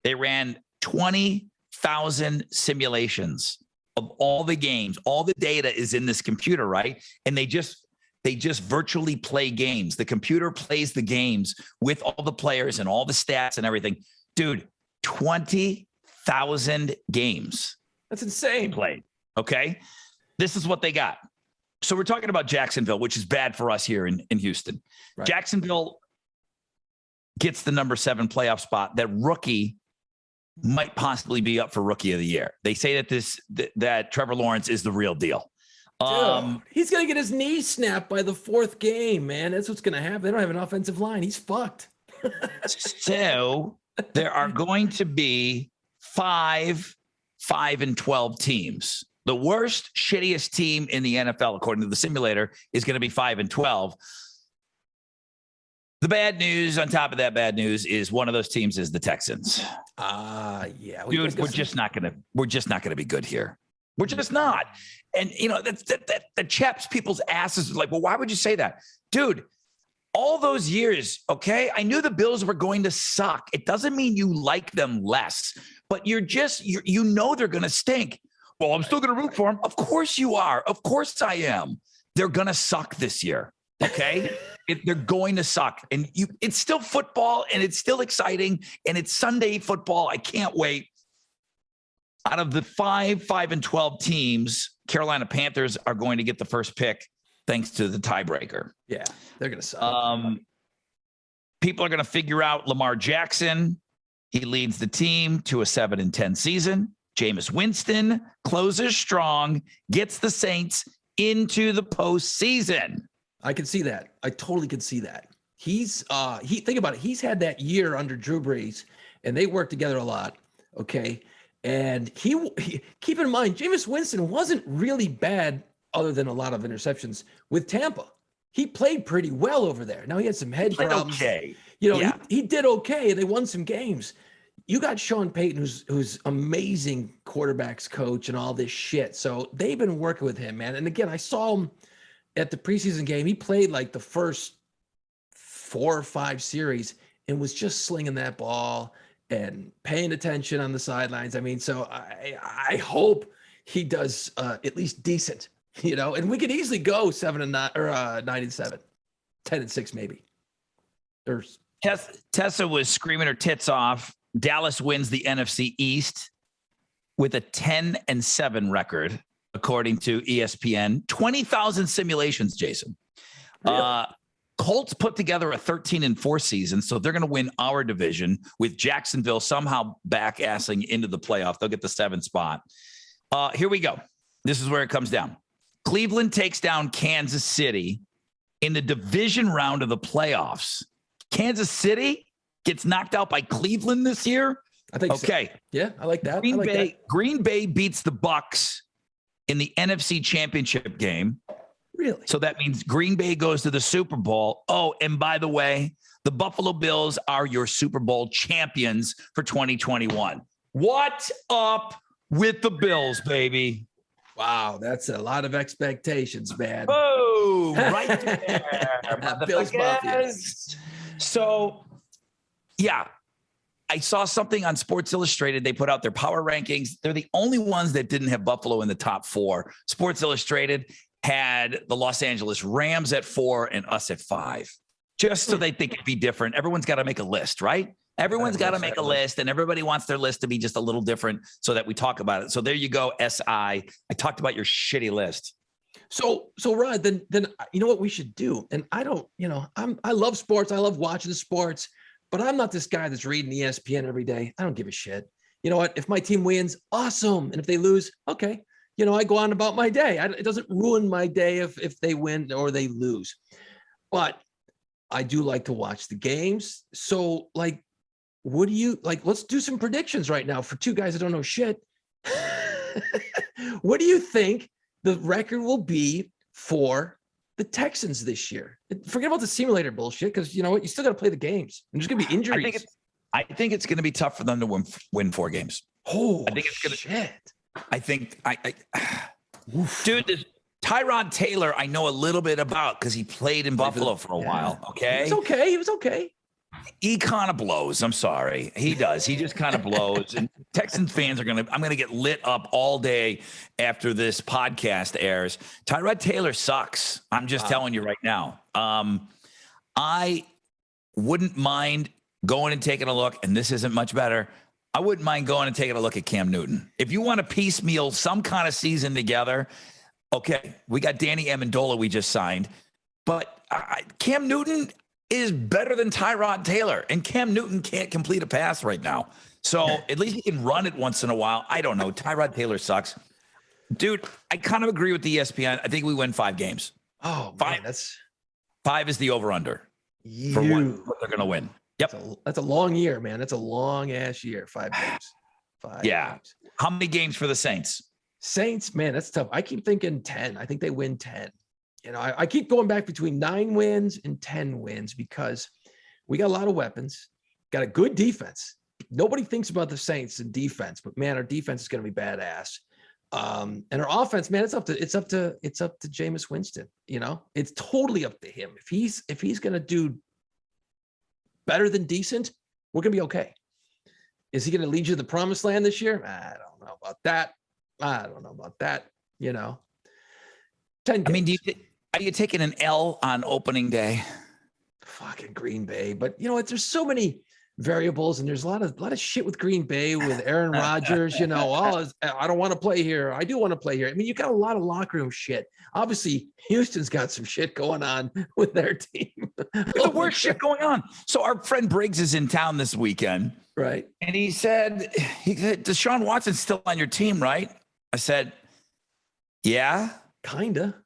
They ran 20,000 simulations of all the games. All the data is in this computer, right? And they just virtually play games. The computer plays the games with all the players and all the stats and everything. Dude, 20,000 games. That's insane. Played. Okay. This is what they got. So we're talking about Jacksonville, which is bad for us here in Houston. Right. Jacksonville gets the number 7 playoff spot. That rookie might possibly be up for rookie of the year. They say that Trevor Lawrence is the real deal. Dude, he's going to get his knee snapped by the 4th game, man. That's what's going to happen. They don't have an offensive line. He's fucked. So there are going to be 5-12 teams. The worst, shittiest team in the NFL, according to the simulator, is going to be 5-12. The bad news on top of that bad news is one of those teams is the Texans. Yeah. Dude, we're just not going to be good here. We're just not. And, you know, that chaps people's asses like, well, why would you say that? Dude, all those years, okay, I knew the Bills were going to suck. It doesn't mean you like them less, but you know they're going to stink. Well, I'm still going to root for them. Of course you are. Of course I am. They're going to suck this year, okay? They're going to suck. And it's still football, and it's still exciting, and it's Sunday football. I can't wait. Out of the 5-12 teams, Carolina Panthers are going to get the first pick thanks to the tiebreaker. Yeah, they're going to suck. People are going to figure out Lamar Jackson. He leads the team to a 7-10 season. Jameis Winston closes strong, gets the Saints into the postseason. I can see that. I totally can see that. Think about it. He's had that year under Drew Brees, and they worked together a lot. Okay. And he keep in mind, Jameis Winston wasn't really bad other than a lot of interceptions with Tampa. He played pretty well over there. Now he had some head problems. Okay. You know, he did okay. They won some games. You got Sean Payton, who's amazing quarterbacks coach and all this shit. So they've been working with him, man. And again, I saw him at the preseason game. He played like the first 4 or 5 series and was just slinging that ball and paying attention on the sidelines. I mean, so I hope he does at least decent, you know, and we could easily go 7-9 or 9-7, 10-6 maybe. Tessa was screaming her tits off. Dallas wins the NFC East with a 10-7 record, according to ESPN. 20,000 simulations, Jason. Really? Colts put together a 13-4 season, so they're going to win our division with Jacksonville somehow back-assing into the playoff. They'll get the 7th spot. Here we go. This is where it comes down. Cleveland takes down Kansas City in the division round of the playoffs. Kansas City gets knocked out by Cleveland this year? I think okay. So. Yeah, I like that. Green Bay beats the Bucks in the NFC Championship game. Really? So that means Green Bay goes to the Super Bowl. Oh, and by the way, the Buffalo Bills are your Super Bowl champions for 2021. What up with the Bills, baby? Wow, that's a lot of expectations, man. Oh, right there. Bills Mafia. So, yeah, I saw something on Sports Illustrated. They put out their power rankings. They're the only ones that didn't have Buffalo in the top 4. Sports Illustrated had the Los Angeles Rams at 4 and us at 5, just so they think it'd be different. Everyone's got to make a list, right? Everyone's got to make a list, and everybody wants their list to be just a little different so that we talk about it. So there you go, SI. I talked about your shitty list. So Rod, then you know what we should do? And I don't, you know, I love sports. I love watching the sports, but I'm not this guy that's reading ESPN every day. I don't give a shit. You know what? If my team wins, awesome. And if they lose, okay. You know, I go on about my day. It doesn't ruin my day if they win or they lose. but I do like to watch the games. So, like, what do you like? Let's do some predictions right now for two guys that don't know shit. What do you think the record will be for the Texans this year? Forget about the simulator bullshit, because you know what? You still got to play the games. And there's going to be injuries. I think it's going to be tough for them to win 4 games. Oh, I think it's going to. Shit. I think dude, this Tyrod Taylor, I know a little bit about because he played in Buffalo for a while. Okay, It was okay. He kind of blows. I'm sorry. He does. He just kind of blows. And Texans fans I'm going to get lit up all day after this podcast airs. Tyrod Taylor sucks. I'm just telling you right now. I wouldn't mind going and taking a look, and this isn't much better. I wouldn't mind going and taking a look at Cam Newton. If you want to piecemeal some kind of season together, okay, we got Danny Amendola we just signed, but Cam Newton is better than Tyrod Taylor, and Cam Newton can't complete a pass right now. So at least he can run it once in a while. I don't know. Tyrod Taylor sucks. Dude, I kind of agree with the ESPN. I think we win 5 games. Oh, 5. Man, 5 is the over-under for what they're going to win. Yep. That's a long year, man. That's a long ass year. 5 games. 5 games. How many games for the Saints? Saints, man, that's tough. I keep thinking 10. I think they win 10. You know, I keep going back between 9 wins and 10 wins because we got a lot of weapons, got a good defense. Nobody thinks about the Saints and defense, but man, our defense is going to be badass. And our offense, man, it's up to Jameis Winston. You know, it's totally up to him. If he's going to do better than decent, we're going to be okay. Is he going to lead you to the promised land this year? I don't know about that. You know, 10 games. I mean, are you taking an L on opening day? Fucking Green Bay. But you know what? There's so many variables, and there's a lot of shit with Green Bay with Aaron Rodgers. You know, I don't want to play here. I do want to play here. I mean, you got a lot of locker room shit. Obviously, Houston's got some shit going on with their team. The worst shit going on. So our friend Briggs is in town this weekend. Right. And he said, Deshaun Watson's still on your team, right? I said, yeah. Kinda.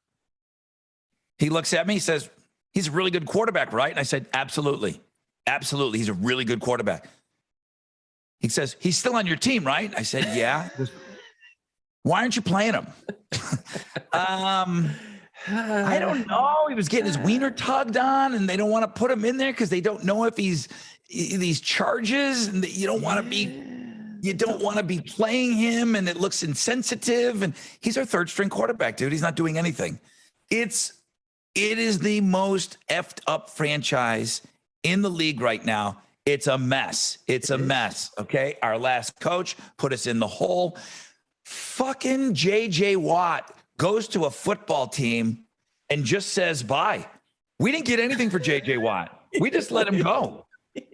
He looks at me, he says, he's a really good quarterback, right? And I said, absolutely. Absolutely. He's a really good quarterback. He says, he's still on your team, right? I said, yeah. Why aren't you playing him? I don't know. He was getting his wiener tugged on, and they don't want to put him in there because they don't know if he's these charges, and you don't want to be playing him, and it looks insensitive. And he's our 3rd string quarterback, dude. He's not doing anything. It is the most effed up franchise in the league right now. It's a mess. It's a mess. Okay. Our last coach put us in the hole. Fucking JJ Watt goes to a football team and just says bye. We didn't get anything for JJ Watt. We just let him go.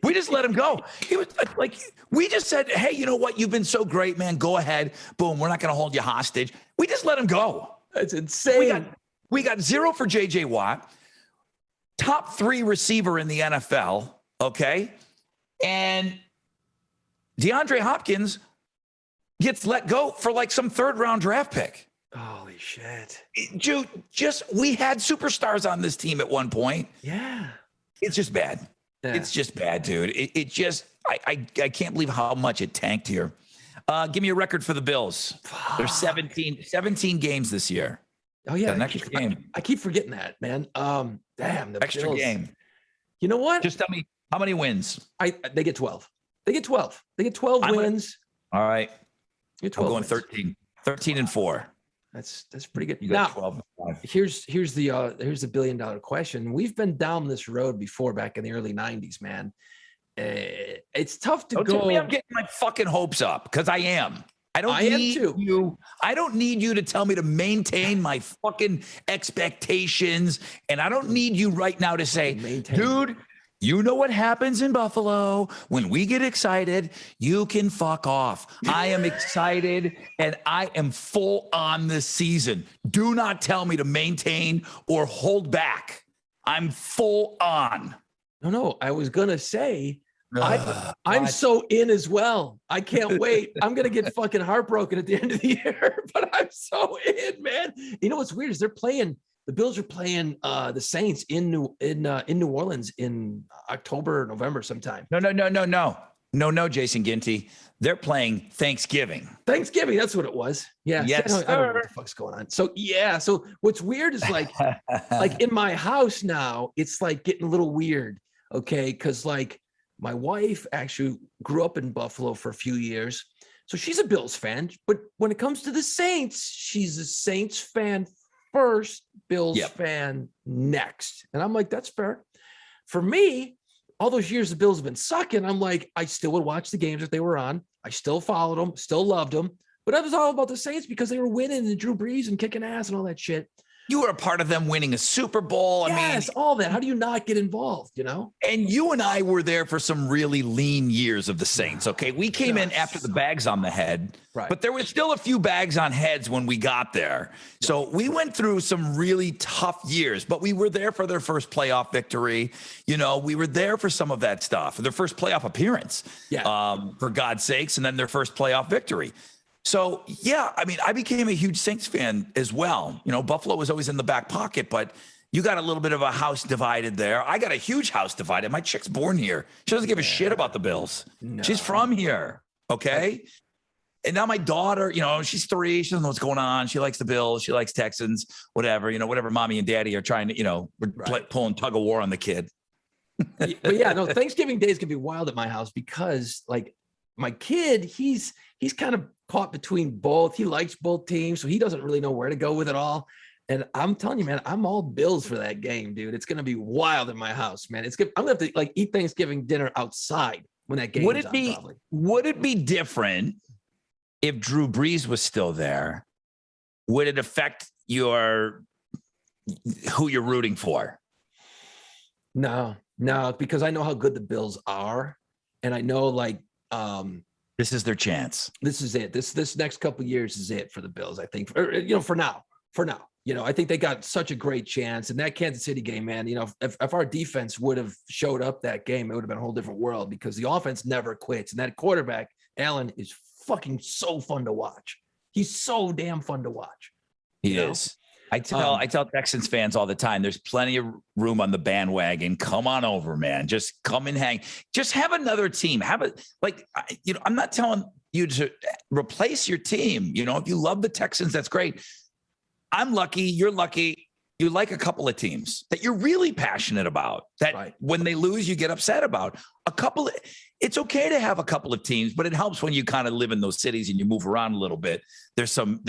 We just let him go. He was like, we just said, hey, you know what? You've been so great, man. Go ahead. Boom. We're not going to hold you hostage. We just let him go. That's insane. We got 0 for JJ Watt, top 3 receiver in the NFL. Okay. And DeAndre Hopkins gets let go for like some 3rd round draft pick. Holy shit. Dude, we had superstars on this team at one point. Yeah. It's just bad. Yeah. It's just bad, dude. I can't believe how much it tanked here. Give me a record for the Bills. Fuck. There's 17 games this year. Oh yeah. An extra game. I keep forgetting that, man. Damn, the extra Bills. Game. You know what? Just tell me how many wins. They get 12. They get 12. They get 12 wins. All right. You're 12 I'm going wins. 13 and 4. That's pretty good. You got 12 and 5. Here's the $1 billion question. We've been down this road before back in the early 90s, man. It's tough to go. Tell me I'm getting my fucking hopes up, because I am. I don't need you to tell me to maintain my fucking expectations. And I don't need you right now to say, dude, you know what happens in Buffalo when we get excited. You can fuck off. I am excited and I am full on this season. Do not tell me to maintain or hold back. I'm full on. No, I was going to say, I'm so in as well. I can't wait. I'm going to get fucking heartbroken at the end of the year, but I'm so in, man. You know what's weird is they're playing the Bills are playing the Saints in New Orleans in October, November sometime. No, Jason Ginty. They're playing Thanksgiving. Thanksgiving, that's what it was. Yeah. Yes, I don't know what the fuck's going on. So yeah. So what's weird is like in my house now, it's like getting a little weird. Okay, because like my wife actually grew up in Buffalo for a few years, so she's a Bills fan. But when it comes to the Saints, she's a Saints fan first, Bills fan next. And I'm like, that's fair. For me, all those years the Bills have been sucking, I'm like, I still would watch the games that they were on. I still followed them, still loved them. But it was all about the Saints because they were winning and Drew Brees and kicking ass and all that shit. You were a part of them winning a Super Bowl. Yes, all that. How do you not get involved, you know? And you and I were there for some really lean years of the Saints, okay? We came in after the bags on the head, right? But there was still a few bags on heads when we got there. So we went through some really tough years, but we were there for their first playoff victory. You know, we were there for some of that stuff, their first playoff appearance, for God's sakes, and then their first playoff victory. So, yeah, I mean, I became a huge Saints fan as well. You know, Buffalo was always in the back pocket, but you got a little bit of a house divided there. I got a huge house divided. My chick's born here. She doesn't give a shit about the Bills. No. She's from here, okay? And now my daughter, you know, she's 3. She doesn't know what's going on. She likes the Bills. She likes Texans, whatever mommy and daddy are trying to, you know, pulling tug of war on the kid. But yeah, no, Thanksgiving days can be wild at my house because, like, my kid, he's kind of caught between both. He likes both teams, so he doesn't really know where to go with it all. And I'm telling you, man, I'm all Bills for that game, dude. It's gonna be wild in my house, man. I'm gonna have to like eat Thanksgiving dinner outside when that game. Would it be different if Drew Brees was still there? Would it affect who you're rooting for? No, because I know how good the Bills are, and I know like. This is their chance. This is it. This next couple of years is it for the Bills, I think. For now, you know, I think they got such a great chance. And that Kansas City game, man, you know, if our defense would have showed up that game, it would have been a whole different world because the offense never quits. And that quarterback, Allen, is fucking so fun to watch. He's so damn fun to watch. He is. I tell Texans fans all the time, there's plenty of room on the bandwagon. Come on over, man. Just come and hang. Just have another team. I'm not telling you to replace your team. You know, if you love the Texans, that's great. I'm lucky. You're lucky. You like a couple of teams that you're really passionate about that when they lose, you get upset about. It's okay to have a couple of teams, but it helps when you kind of live in those cities and you move around a little bit. There's some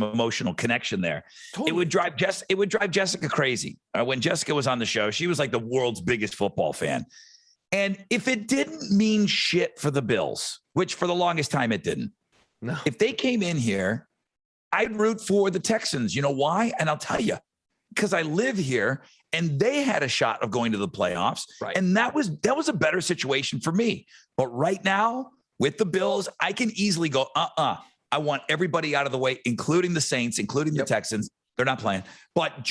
emotional connection there. Totally. It would drive Jessica crazy. When Jessica was on the show, she was like the world's biggest football fan. And if it didn't mean shit for the Bills, which for the longest time it didn't, if they came in here, I'd root for the Texans. You know why? And I'll tell you. Because I live here and they had a shot of going to the playoffs. Right. And that was a better situation for me. But right now with the Bills, I can easily go, I want everybody out of the way, including the Saints, including the Texans. They're not playing, but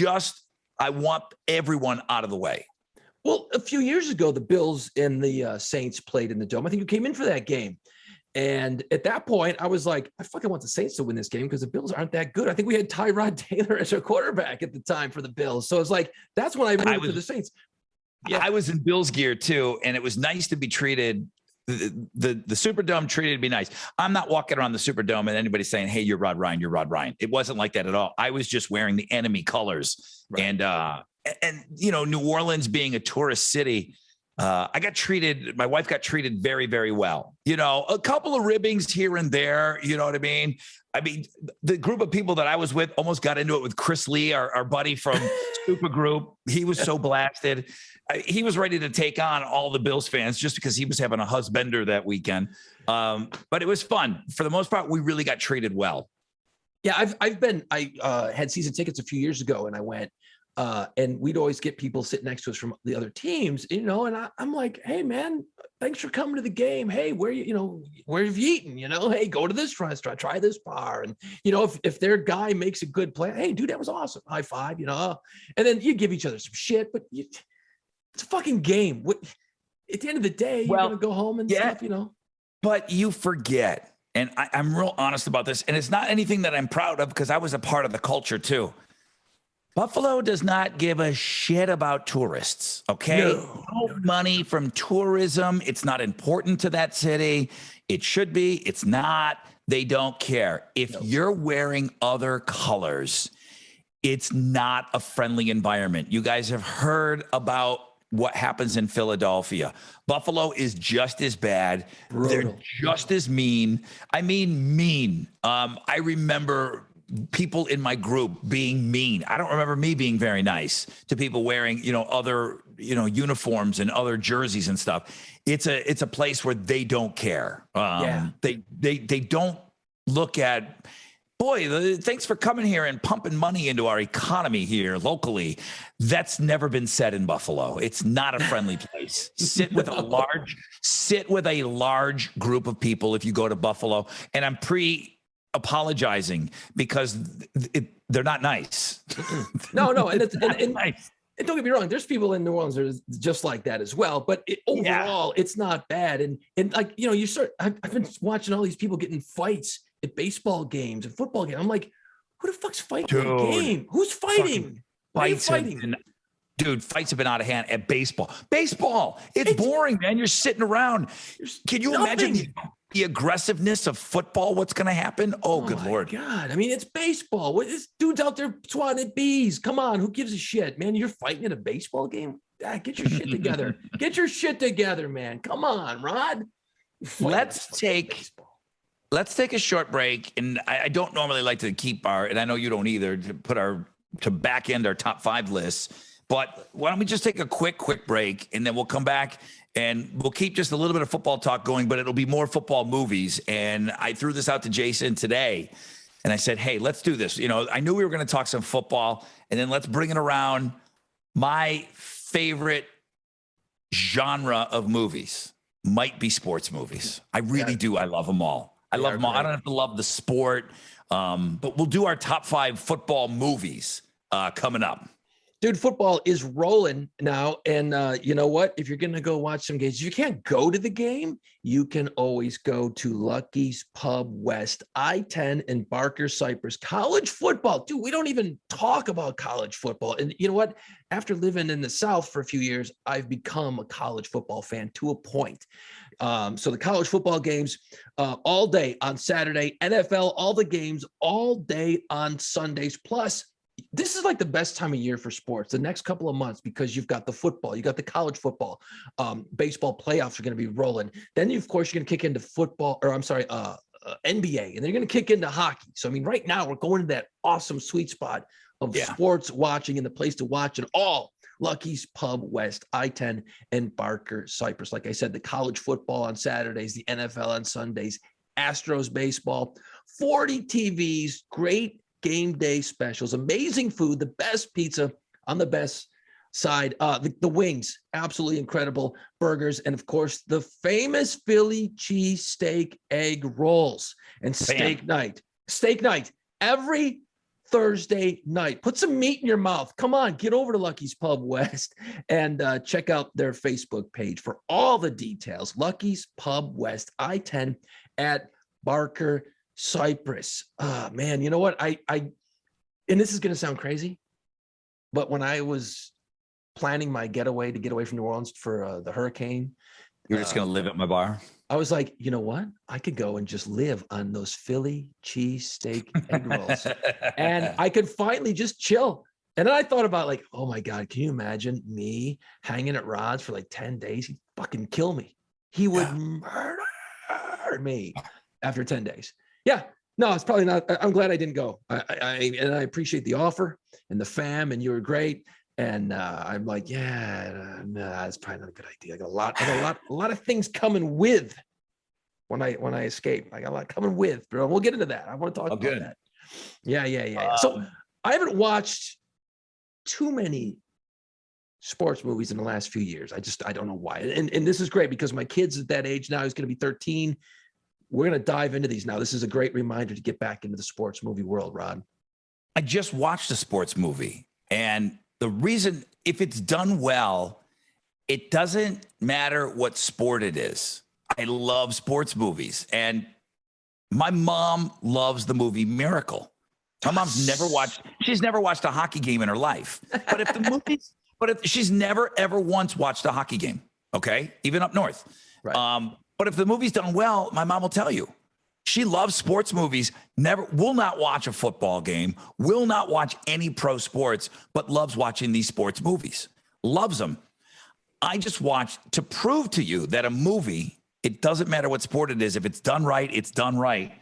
I want everyone out of the way. Well, a few years ago, the Bills and the Saints played in the Dome. I think you came in for that game. And at that point, I was like, I fucking want the Saints to win this game because the Bills aren't that good. I think we had Tyrod Taylor as our quarterback at the time for the Bills. So it's like, that's when I moved to the Saints. Yeah, I was in Bills gear too. And it was nice to be treated. The Superdome treated me nice. I'm not walking around the Superdome and anybody saying, hey, you're Rod Ryan, you're Rod Ryan. It wasn't like that at all. I was just wearing the enemy colors. Right. And, you know, New Orleans being a tourist city, my wife got treated very, very well. You know, a couple of ribbings here and there, you know what I mean? I mean, the group of people that I was with almost got into it with Chris Lee, our buddy from Super Group. He was so blasted. He was ready to take on all the Bills fans just because he was having a husbender that weekend. But it was fun. For the most part, we really got treated well. Yeah, I had season tickets a few years ago and I went. And we'd always get people sitting next to us from the other teams, you know, and I'm like, hey man, thanks for coming to the game. Hey, where have you eaten? You know, hey, go to this restaurant, try this bar. And, you know, if their guy makes a good play, hey dude, that was awesome. High five, you know, and then you give each other some shit, but it's a fucking game. At the end of the day, you're going to go home and stuff, you know, but you forget. And I'm real honest about this. And it's not anything that I'm proud of because I was a part of the culture too. Buffalo does not give a shit about tourists. Okay. No money from tourism. It's not important to that city. It should be. It's not. They don't care. If you're wearing other colors, it's not a friendly environment. You guys have heard about what happens in Philadelphia. Buffalo is just as bad. Brutal. They're just as mean. I mean, mean. I remember people in my group being mean. I don't remember me being very nice to people wearing, other, uniforms and other jerseys and stuff. It's a place where they don't care. They don't look at, boy, thanks for coming here and pumping money into our economy here locally. That's never been said in Buffalo. It's not a friendly place. Sit with a large group of people if you go to Buffalo. And I'm apologizing because they're not nice. No, and it's nice. And don't get me wrong, there's people in New Orleans that are just like that as well. But overall, it's not bad. And like, I've been watching all these people getting fights at baseball games and football games. I'm like, who the fuck's fighting in a game? Who's fighting? Why are you fighting? Dude, fights have been out of hand at baseball. Baseball, it's boring, man. You're sitting around. Can you imagine the aggressiveness of football? What's going to happen? Oh, good Lord. God. I mean, it's baseball. This dude's out there swatting at bees. Come on. Who gives a shit, man? You're fighting at a baseball game? Get your shit together. Get your shit together, man. Come on, Rod. Let's take a short break. And I don't normally like to keep and I know you don't either, to back end our top 5 lists. But why don't we just take a quick break, and then we'll come back and we'll keep just a little bit of football talk going, but it'll be more football movies. And I threw this out to Jason today, and I said, hey, let's do this. I knew we were going to talk some football, and then let's bring it around. My favorite genre of movies might be sports movies. I really do. I love them all. I love them all. I don't have to love the sport, but we'll do our top 5 football movies coming up. Dude, football is rolling now. And you know what? If you're going to go watch some games, if you can't go to the game, you can always go to Lucky's Pub West, I-10 and Barker Cypress. College football. Dude, we don't even talk about college football. And you know what? After living in the South for a few years, I've become a college football fan to a point. So the college football games all day on Saturday, NFL, all the games all day on Sundays. Plus, this is like the best time of year for sports, the next couple of months, because you've got the football, you got the college football, baseball playoffs are going to be rolling. Then, of course, you're going to kick into NBA, and they're going to kick into hockey. So, I mean, right now we're going to that awesome sweet spot of sports watching and the place to watch it all. Lucky's Pub West, I-10 and Barker Cypress. Like I said, the college football on Saturdays, the NFL on Sundays, Astros baseball, 40 TVs, great game day specials, amazing food, the best pizza on the best side, the wings, absolutely incredible, burgers, and of course the famous Philly cheesesteak egg rolls and steak night every Thursday night. Put some meat in your mouth. Come on, get over to Lucky's Pub West and check out their Facebook page for all the details. Lucky's Pub West, I-10 at Barker Cypress. Man, you know what? I and this is going to sound crazy, but when I was planning my getaway to get away from New Orleans for the hurricane, you're just going to live at my bar. I was like, you know what? I could go and just live on those Philly cheesesteak egg rolls, and I could finally just chill. And then I thought about like, oh my God, can you imagine me hanging at Rod's for like 10 days? He'd fucking kill me. He would murder me after 10 days. Yeah, no, it's probably not. I'm glad I didn't go. I appreciate the offer and the fam, and you were great. And I'm like, that's probably not a good idea. I got a lot of things coming with when I escape. I got a lot coming with, bro. We'll get into that. I want to talk about that. Yeah. So I haven't watched too many sports movies in the last few years. I don't know why. And this is great because my kid's at that age now. He's going to be 13. We're going to dive into these now. This is a great reminder to get back into the sports movie world, Rod. I just watched a sports movie, and the reason, if it's done well, it doesn't matter what sport it is. I love sports movies, and my mom loves the movie Miracle. My mom's she's never watched a hockey game in her life. But if she's never, ever once watched a hockey game, okay, even up north. Right. But if the movie's done well, my mom will tell you. She loves sports movies, will not watch a football game, will not watch any pro sports, but loves watching these sports movies. Loves them. I just watched to prove to you that a movie, it doesn't matter what sport it is. If it's done right, it's done right.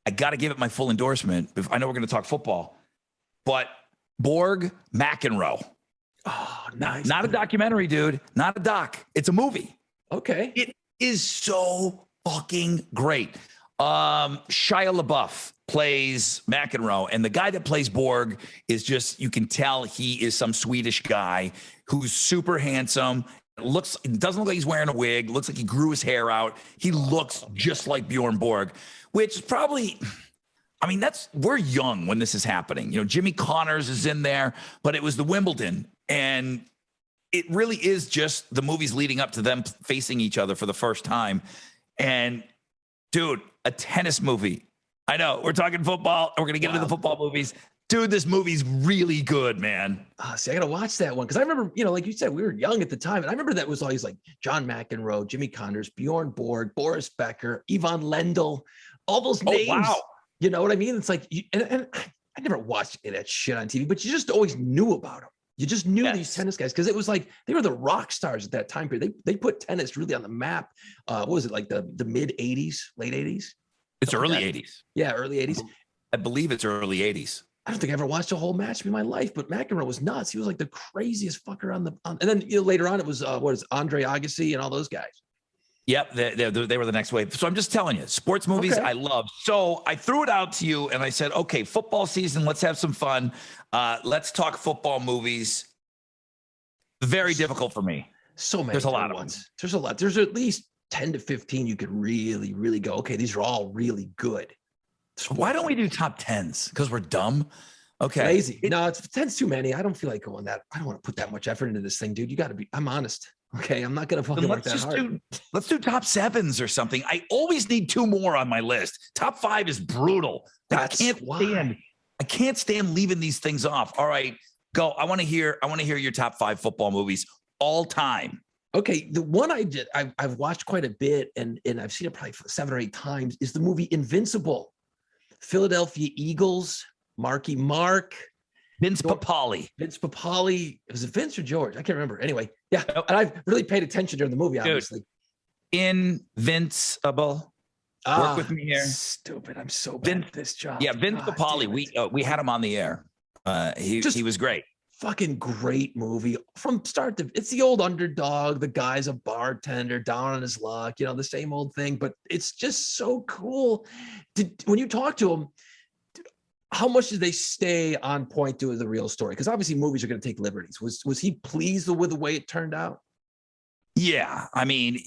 I got to give it my full endorsement. I know we're going to talk football, but Borg Mcenroe. Oh, nice. Not a documentary, dude. Not a doc. It's a movie. Okay. It is so fucking great. Shia LaBeouf plays McEnroe, and the guy that plays Borg is just, you can tell he is some Swedish guy who's super handsome. Doesn't look like he's wearing a wig. Looks like he grew his hair out. He looks just like Bjorn Borg, which is probably, I mean, we're young when this is happening. You know, Jimmy Connors is in there, but it was the Wimbledon, and it really is just the movies leading up to them facing each other for the first time. And dude, a tennis movie. I know we're talking football. We're going to get into the football movies. Dude, this movie's really good, man. See, I got to watch that one. Cause I remember, you know, like you said, we were young at the time. And I remember that was always like John McEnroe, Jimmy Connors, Bjorn Borg, Boris Becker, Yvonne Lendl, all those names. Oh, wow. You know what I mean? It's like, and I never watched that shit on TV, but you just always knew about them. You just knew these tennis guys because it was like they were the rock stars at that time period. They put tennis really on the map. What was it, like the mid 80s, late 80s? It's early 80s. Yeah, early 80s. I believe it's early 80s. I don't think I ever watched a whole match in my life, but McEnroe was nuts. He was like the craziest fucker on and then later on it was Andre Agassi and all those guys. Yep, they were the next wave. So I'm just telling you, sports movies I love. So I threw it out to you and I said, okay, football season, let's have some fun. Let's talk football movies. Very difficult for me. So many. There's a lot of ones. them. There's a lot. There's at least 10 to 15 you could really, really go, okay, these are all really good. Why don't we do top 10s? Because we're dumb. Okay. Lazy. No, it's 10's too many. I don't feel like going that. I don't want to put that much effort into this thing, dude. You got to be, I'm honest. Okay, I'm not gonna fucking work that hard. Let's do top 7s or something. I always need 2 more on my list. Top 5 is brutal. I can't stand leaving these things off. All right, go. I want to hear your top 5 football movies all time. Okay, the one I've watched quite a bit and I've seen it probably 7 or 8 times is the movie Invincible. Philadelphia Eagles, Marky Mark. Vince Papale. Was it Vince or George? I can't remember. Anyway, yeah. And I've really paid attention during the movie, obviously. Invincible. Work with me here. Stupid. I'm so bad at this job. Yeah, Vince Papale. We had him on the air. He was great. Fucking great movie from start to. It's the old underdog. The guy's a bartender, down on his luck. You know, the same old thing. But it's just so cool. When you talk to him, how much did they stay on point to the real story? Because obviously movies are going to take liberties. Was he pleased with the way it turned out? Yeah. I mean,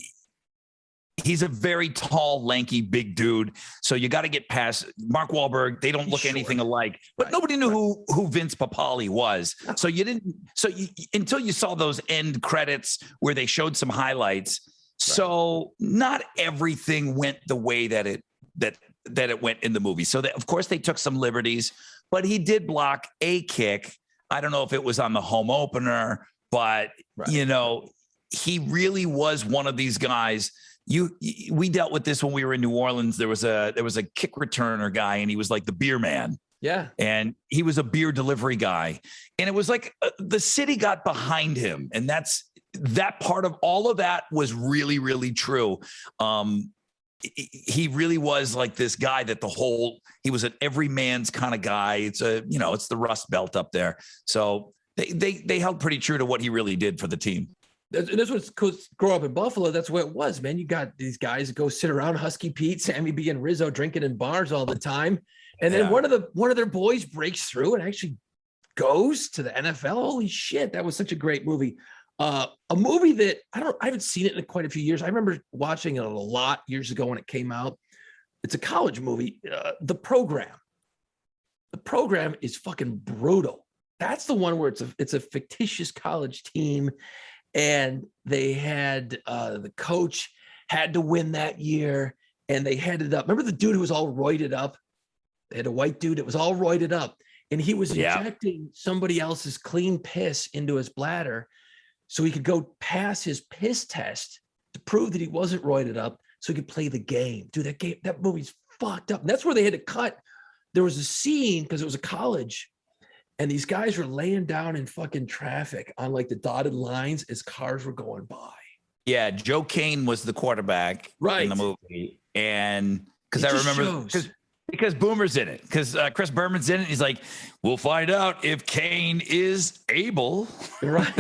he's a very tall, lanky, big dude. So you got to get past Mark Wahlberg. They don't look anything alike, but nobody knew who Vince Papale was. So until you saw those end credits where they showed some highlights. Right. So not everything went the way that it went in the movie. So of course they took some liberties, but he did block a kick. I don't know if it was on the home opener, but you know, he really was one of these guys. We dealt with this when we were in New Orleans. There was a kick returner guy, and he was like the beer man. Yeah. And he was a beer delivery guy. And it was like the city got behind him. And that part of all of that was really, really true. He really was like this guy that he was an everyman's kind of guy. It's it's the Rust Belt up there. So they held pretty true to what he really did for the team. And this was because grow up in Buffalo. That's what it was, man. You got these guys that go sit around Husky Pete, Sammy B, and Rizzo drinking in bars all the time. And then one of their boys breaks through and actually goes to the NFL. Holy shit. That was such a great movie. A movie that I haven't seen it in quite a few years. I remember watching it a lot years ago when it came out. It's a college movie. The Program. The Program is fucking brutal. That's the one where it's a fictitious college team, and they had the coach had to win that year, and they headed up. Remember the dude who was all roided up? They had a white dude that was all roided up, and he was Yeah. injecting somebody else's clean piss into his bladder so he could go pass his piss test to prove that he wasn't roided up so he could play the game. Dude, that movie's fucked up. And that's where they had to cut. There was a scene because it was a college, and these guys were laying down in fucking traffic on like the dotted lines as cars were going by. Yeah, Joe Kane was the quarterback in the movie. And because I remember because Boomer's in it, because Chris Berman's in it. He's like, we'll find out if Kane is able. Right.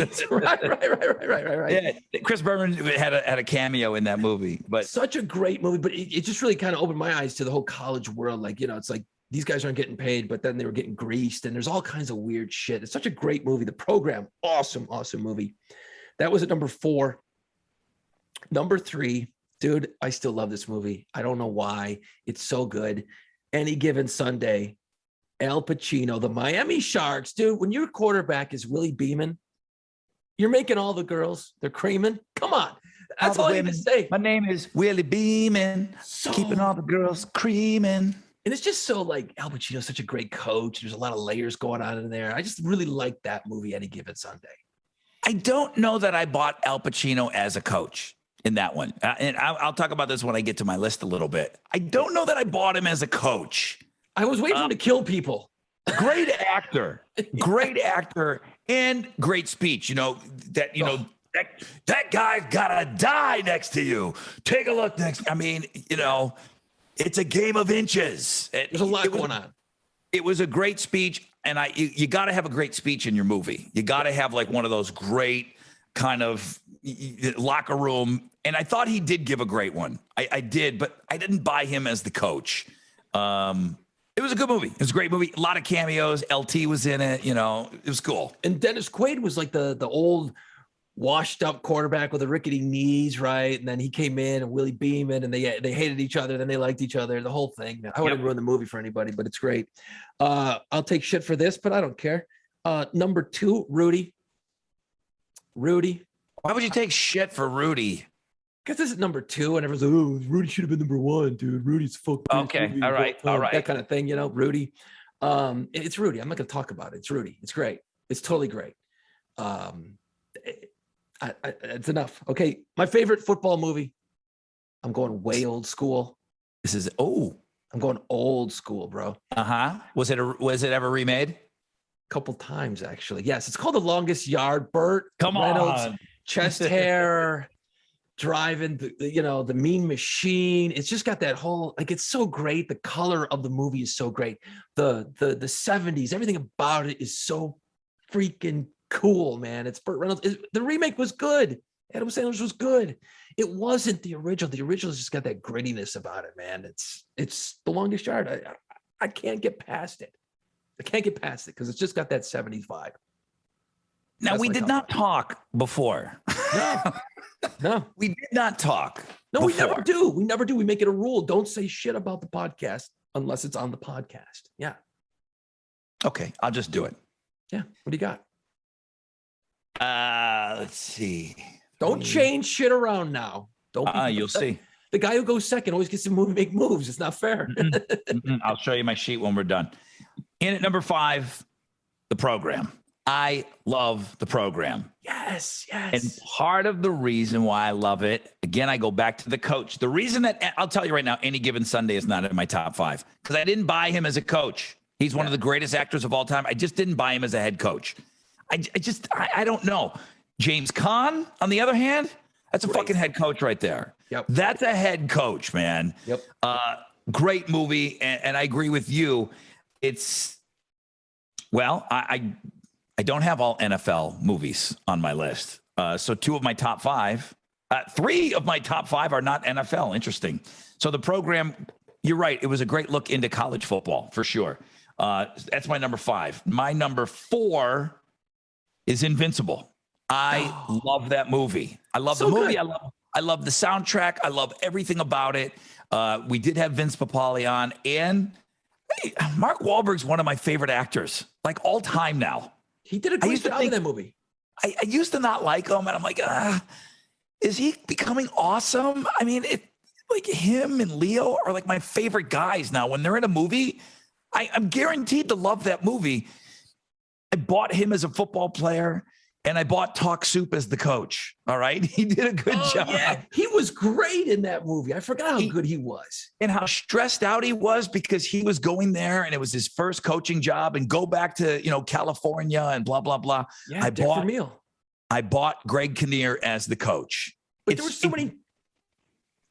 Yeah, Chris Berman had a cameo in that movie. But such a great movie, but it just really kind of opened my eyes to the whole college world. Like, it's like these guys aren't getting paid, but then they were getting greased, and there's all kinds of weird shit. It's such a great movie. The Program, awesome movie. That was at number 4. Number 3, dude, I still love this movie. I don't know why. It's so good. Any Given Sunday, Al Pacino, the Miami Sharks, dude. When your quarterback is Willie Beeman, you're making all the girls, they're creaming. Come on. That's all I have to say. My name is Willie Beeman, keeping all the girls creaming. And it's just so like Al Pacino's such a great coach. There's a lot of layers going on in there. I just really like that movie, Any Given Sunday. I don't know that I bought Al Pacino as a coach in that one. And I'll talk about this when I get to my list a little bit. I don't know that I bought him as a coach. I was waiting for him to kill people. Great actor, and great speech. That guy's gotta die next to you. Take a look next. I mean, it's a game of inches. There's a lot going on. It was a great speech, and you got to have a great speech in your movie. You got to have like one of those great kind of locker room. And I thought he did give a great one. I did, but I didn't buy him as the coach. It was a good movie. It was a great movie. A lot of cameos. LT was in it. It was cool. And Dennis Quaid was like the old washed up quarterback with the rickety knees, right? And then he came in, and Willie Beeman, and they hated each other, then they liked each other. The whole thing. I wouldn't ruin the movie for anybody, but it's great. I'll take shit for this, but I don't care. Number 2, Rudy. Why would you take shit for Rudy? Because this is number 2, and everyone's like, "Oh, Rudy should have been number 1, dude. Rudy's fucked." Okay, all right. That kind of thing, Rudy. It's Rudy. I'm not going to talk about it. It's Rudy. It's great. It's totally great. It's enough. Okay, my favorite football movie. I'm going way old school. I'm going old school, bro. Was it ever remade? A couple times, actually. Yes, it's called The Longest Yard. Burt Reynolds, on. chest hair. Driving the Mean Machine. It's just got that whole, like, it's so great. The color of the movie is so great. The 70s, everything about it is so freaking cool, man. It's Burt Reynolds. The remake was good. Adam Sandler's was good. It wasn't the original. The original's just got that grittiness about it, man. It's The Longest Yard. I can't get past it. I can't get past it because it's just got that 70s vibe. Now, we did not talk before. No, we did not talk. No, before. we never do. We never do. We make it a rule. Don't say shit about the podcast unless it's on the podcast. Yeah. Okay, I'll just do it. Yeah. What do you got? Let's see. Don't change shit around now. Don't. You'll see. The guy who goes second always gets to make moves. It's not fair. I'll show you my sheet when we're done. In at number 5, The Program. I love The Program. Yes. And part of the reason why I love it, again, I go back to the coach. The reason that, I'll tell you right now, Any Given Sunday is not in my top 5 because I didn't buy him as a coach. He's one of the greatest actors of all time. I just didn't buy him as a head coach. I don't know. James Caan, on the other hand, that's a fucking head coach right there. Yep. That's a head coach, man. Yep. Great movie. And I agree with you. I don't have all NFL movies on my list. So 2 of my top 5, 3 of my top 5 are not NFL. Interesting. So The Program, you're right. It was a great look into college football for sure. That's my number 5. My number 4 is Invincible. I love that movie. I love the movie. Good. I love the soundtrack. I love everything about it. We did have Vince Papale on, and Mark Wahlberg's one of my favorite actors, like all time now. He did a great job in that movie. I used to not like him, and I'm like, is he becoming awesome? I mean, like him and Leo are like my favorite guys now. When they're in a movie, I'm guaranteed to love that movie. I bought him as a football player, and I bought Talk Soup as the coach. All right. He did a good job. Yeah. He was great in that movie. I forgot how good he was. And how stressed out he was because he was going there and it was his first coaching job and go back to, California and blah, blah, blah. Yeah, I bought Greg Kinnear as the coach. But there were so many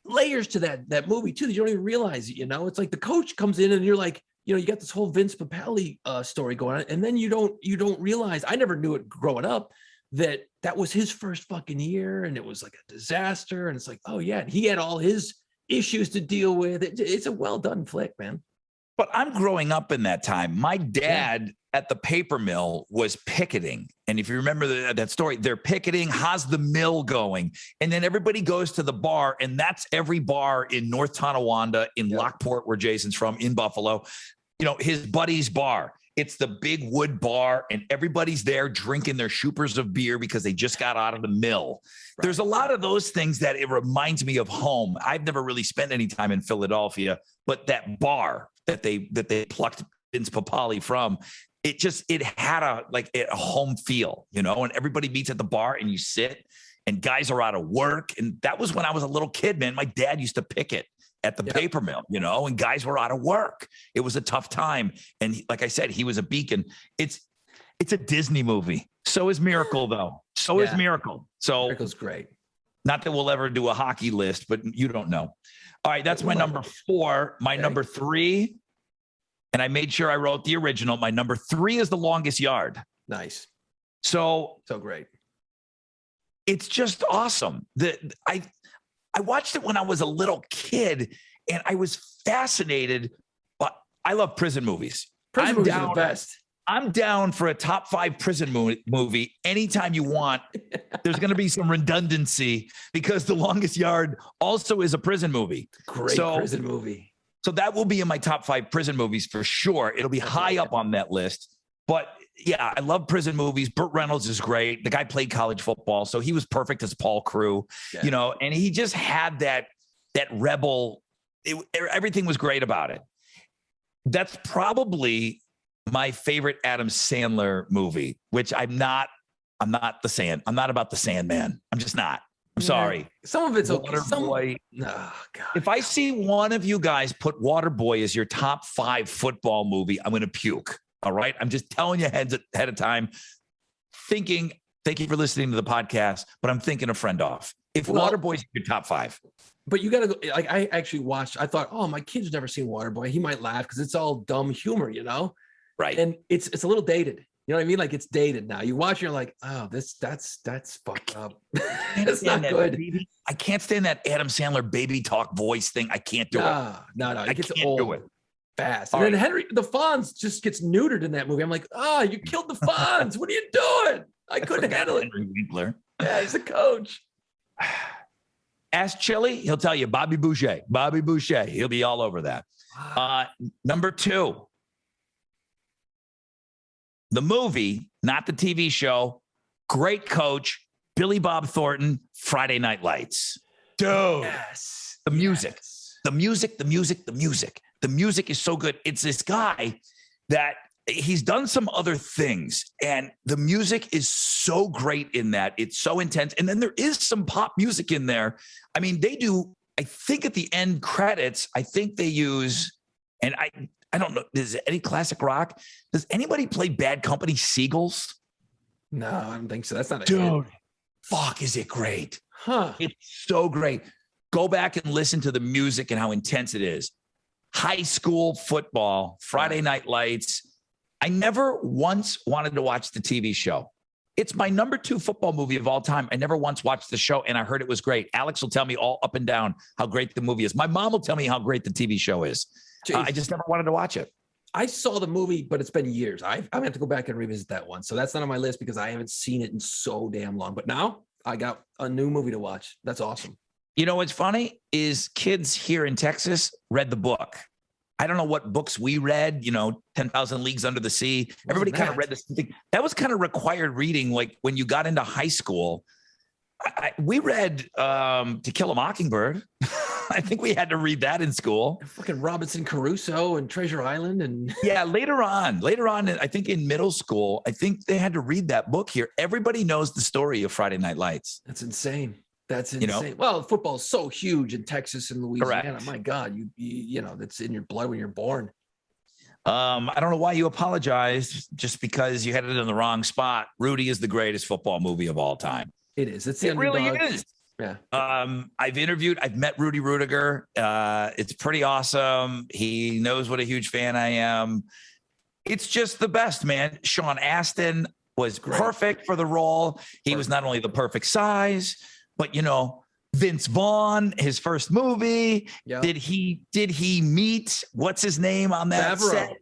layers to that movie too that you don't even realize it. It's like the coach comes in and you're like, you got this whole Vince Papale story going on, and then you don't realize. I never knew it growing up that was his first fucking year, and it was like a disaster. And it's like, oh yeah, he had all his issues to deal with. It's a well done flick, man. But I'm growing up in that time. My dad at the paper mill was picketing. And if you remember that story, they're picketing. How's the mill going? And then everybody goes to the bar, and that's every bar in North Tonawanda, in Lockport, where Jason's from, in Buffalo, his buddy's bar. It's the big wood bar, and everybody's there drinking their shoopers of beer because they just got out of the mill. Right. There's a lot of those things that it reminds me of home. I've never really spent any time in Philadelphia, but that bar that they plucked Vince Papale from, it had a home feel, and everybody meets at the bar and you sit and guys are out of work. And that was when I was a little kid, man. My dad used to picket at the paper mill, and guys were out of work. It was a tough time. And like I said, he was a beacon. It's a Disney movie. So is Miracle, though. So is Miracle. So Miracle's great. Not that we'll ever do a hockey list, but you don't know. All right, that's my number 4. My number 3, and I made sure I wrote the original. My number 3 is The Longest Yard. Nice. So great. It's just awesome. I watched it when I was a little kid, and I was fascinated. But I love prison movies. Prison movies are the best. I'm down for a top 5 prison movie anytime you want. There's going to be some redundancy because The Longest Yard also is a prison movie. Great prison movie. So that will be in my top 5 prison movies for sure. It'll be high up on that list. But yeah, I love prison movies. Burt Reynolds is great. The guy played college football, so he was perfect as Paul Crewe, and he just had that rebel. Everything was great about it. That's probably my favorite Adam Sandler movie, which I'm not about the Sandman. I'm just not. I'm sorry. Some of it's okay. Waterboy. Oh, God. If I see one of you guys put Waterboy as your top 5 football movie, I'm going to puke. All right. I'm just telling you ahead of time, thank you for listening to the podcast, but I'm thinking a friend off. If Waterboy's your top 5. But you got to go, like, I actually watched, I thought, oh, my kid's never seen Waterboy. He might laugh because it's all dumb humor, Right. And it's a little dated. You know what I mean? Like, it's dated now. You watch, you're like, oh, that's fucked up. It's not good. I can't stand that Adam Sandler baby talk voice thing. I can't do it. No. It gets old. Do it. Fast. And then Henry, the Fonz just gets neutered in that movie. I'm like, you killed the Fonz. What are you doing? I couldn't handle it. Henry Winkler. Yeah, he's the coach. Ask Chili, he'll tell you Bobby Boucher. He'll be all over that. Number 2, the movie, not the TV show. Great coach, Billy Bob Thornton, Friday Night Lights. Dude. Yes. The music. The music is so good. It's this guy that he's done some other things, and the music is so great in that. It's so intense. And then there is some pop music in there. I mean, they do, I think at the end credits, I think they use, and I don't know, is it any classic rock? Does anybody play Bad Company Seagulls? No, I don't think so. That's not a dude. Fuck, is it great? Huh. It's so great. Go back and listen to the music and how intense it is. High school football, Friday Night Lights. I never once wanted to watch the TV show. It's my number 2 football movie of all time. I never once watched the show, and I heard it was great. Alex will tell me all up and down how great the movie is. My mom will tell me how great the TV show is. I just never wanted to watch it. I saw the movie, but it's been years. I'm going to have to go back and revisit that one. So that's not on my list because I haven't seen it in so damn long. But now I got a new movie to watch. That's awesome. You know what's funny is kids here in Texas read the book. I don't know what books we read, 10,000 Leagues Under the Sea. Everybody kind of read this thing. That was kind of required reading. Like when you got into high school, we read To Kill a Mockingbird. I think we had to read that in school. Fucking Robinson Crusoe and Treasure Island and Yeah, later on, I think in middle school, I think they had to read that book here. Everybody knows the story of Friday Night Lights. that's insane. That's insane. Well, football is so huge in Texas and Louisiana. Correct. My God, you know, that's in your blood when you're born. I don't know why you apologized, just because you had it in the wrong spot. Rudy is the greatest football movie of all time. It is. It's the It really underdog. is. Yeah. I've met Rudy Rudiger. It's pretty awesome. He knows what a huge fan I am. It's just the best, man. Sean Astin was perfect for the role. He was not only the perfect size, but you know, Vince Vaughn, his first movie. Yep. Did he meet what's his name on that set?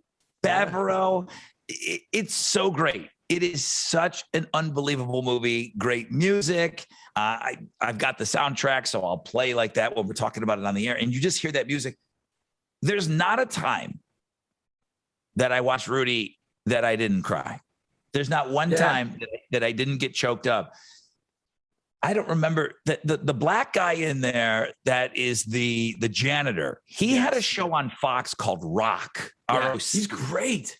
Bavaro. It's so great. It is such an unbelievable movie. Great music. I've got the soundtrack, so I'll play like that when we're talking about it on the air. And you just hear that music. There's not a time that I watched Rudy that I didn't cry. There's not one time that I didn't get choked up. I don't remember the black guy in there that is the janitor. He had a show on Fox called Rock. Yeah, he's great.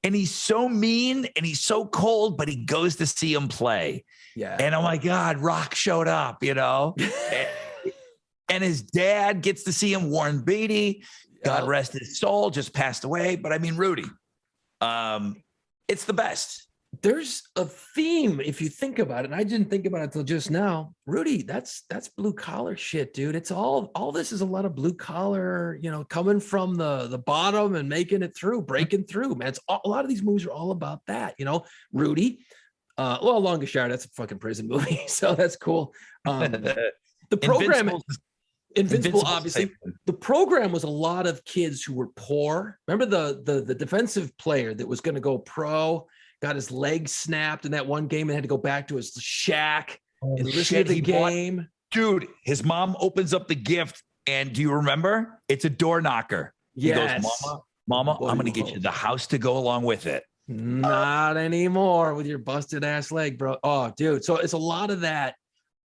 And he's so mean and he's so cold, but he goes to see him play. Yeah. And oh my God, Rock showed up, you know. And his dad gets to see him, Warren Beatty. God rest his soul, just passed away. But I mean, Rudy, it's the best. There's a theme if you think about it, and I didn't think about it until just now. Rudy, that's blue collar shit, dude. It's all this is a lot of blue collar, you know, coming from the bottom and making it through, breaking through, man. It's a lot of these movies are all about that, you know. Rudy, well, Longest Yard, that's a fucking prison movie, so that's cool. The program, Invincible, obviously. The program was a lot of kids who were poor. Remember the defensive player that was going to go pro, got his leg snapped in that one game and had to go back to his shack and listen to the game. Dude, his mom opens up the gift, and do you remember? It's a door knocker. Yes. He goes, Mama, I'm going to get you the house to go along with it. Not anymore with your busted ass leg, bro. Oh, dude. So it's a lot of that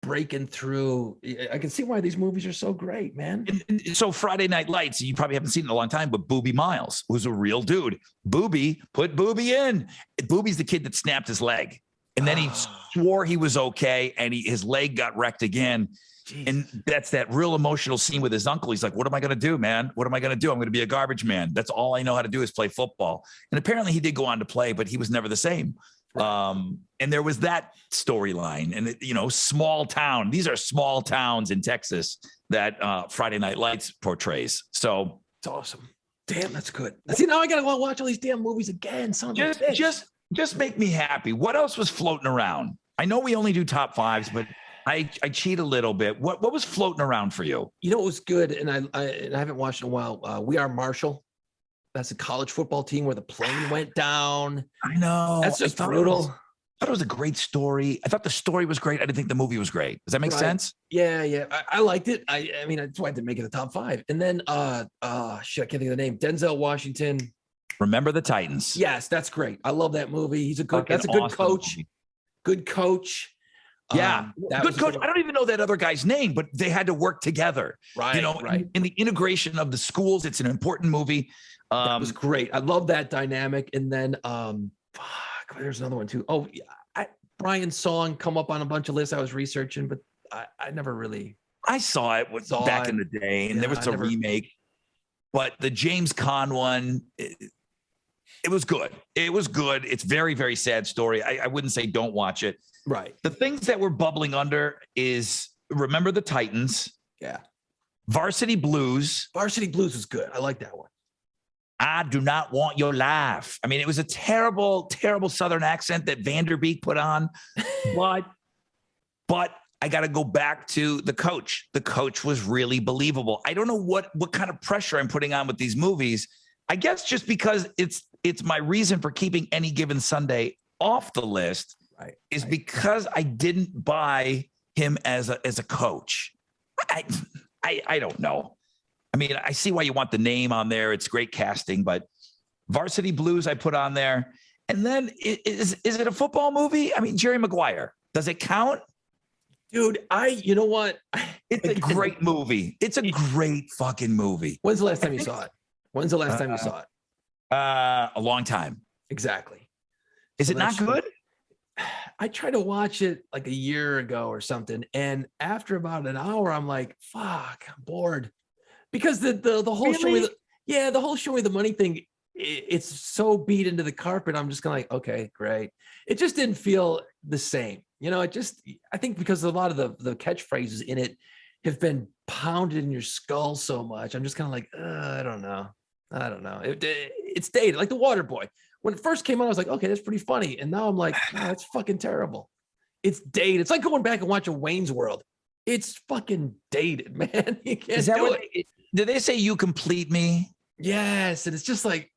breaking through. I can see why these movies are so great, man. So Friday Night Lights, you probably haven't seen it in a long time, but Booby Miles was a real dude. Booby, put Booby in. Booby's the kid that snapped his leg. And then he swore he was okay, and his leg got wrecked again. Jeez. And that's that real emotional scene with his uncle. He's like, what am I going to do, man? What am I going to do? I'm going to be a garbage man. That's all I know how to do is play football. And apparently he did go on to play, but he was never the same. And there was that storyline, and you know, small town. These are small towns in Texas that Friday Night Lights portrays. So it's awesome. Damn, that's good. See, now I gotta go watch all these damn movies again. Just make me happy. What else was floating around? I know we only do top fives, but I cheat a little bit. What was floating around for you? You know, it was good, and I haven't watched in a while. We Are Marshall. That's a college football team where the plane went down. I know. That's just brutal. I thought it was a great story. I thought the story was great. I didn't think the movie was great. Does that make sense? Yeah. I liked it. I mean, that's why I didn't make it the top five. And then, shit, I can't think of the name. Denzel Washington. Remember the Titans. Yes, that's great. I love that movie. He's a good. That's a good awesome coach. Movie. Good coach. Yeah, good coach. I don't even know that other guy's name, but they had to work together. Right. You know, in the integration of the schools, it's an important movie. That was great. I love that dynamic. And then, there's another one too. Oh, Brian's song come up on a bunch of lists I was researching, but I never really. I saw it back in the day, and there was a remake. But the James Caan one, it was good. It was good. It's very, very sad story. I wouldn't say don't watch it. Right. The things that were bubbling under is Remember the Titans. Yeah. Varsity Blues. Varsity Blues is good. I like that one. I Do Not Want Your Life. I mean, it was a terrible, terrible Southern accent that Vanderbeek put on. But I got to go back to the coach. The coach was really believable. I don't know what kind of pressure I'm putting on with these movies. I guess just because it's my reason for keeping Any Given Sunday off the list is because I didn't buy him as a coach. I don't know. I mean, I see why you want the name on there. It's great casting, but Varsity Blues I put on there. And then is it a football movie? I mean, Jerry Maguire, does it count? Dude, you know what? It's a great movie. It's a great fucking movie. When's the last time you saw it? When's the last time you saw it? A long time. Exactly. Is So it not good? I tried to watch it like a year ago or something, and after about an hour, I'm like, "Fuck, I'm bored," because the whole show me the whole show me the money thing. It's so beat into the carpet. I'm just kind of like, okay, great. It just didn't feel the same, I think because a lot of the catchphrases in it have been pounded in your skull so much. I'm just kind of like, I don't know. It's dated, like The Water Boy. When it first came out, I was like, okay, that's pretty funny. And now I'm like, oh, that's fucking terrible. It's dated. It's like going back and watching Wayne's World. It's fucking dated, man. You can't do it. Did they say You Complete Me? Yes. And it's just like,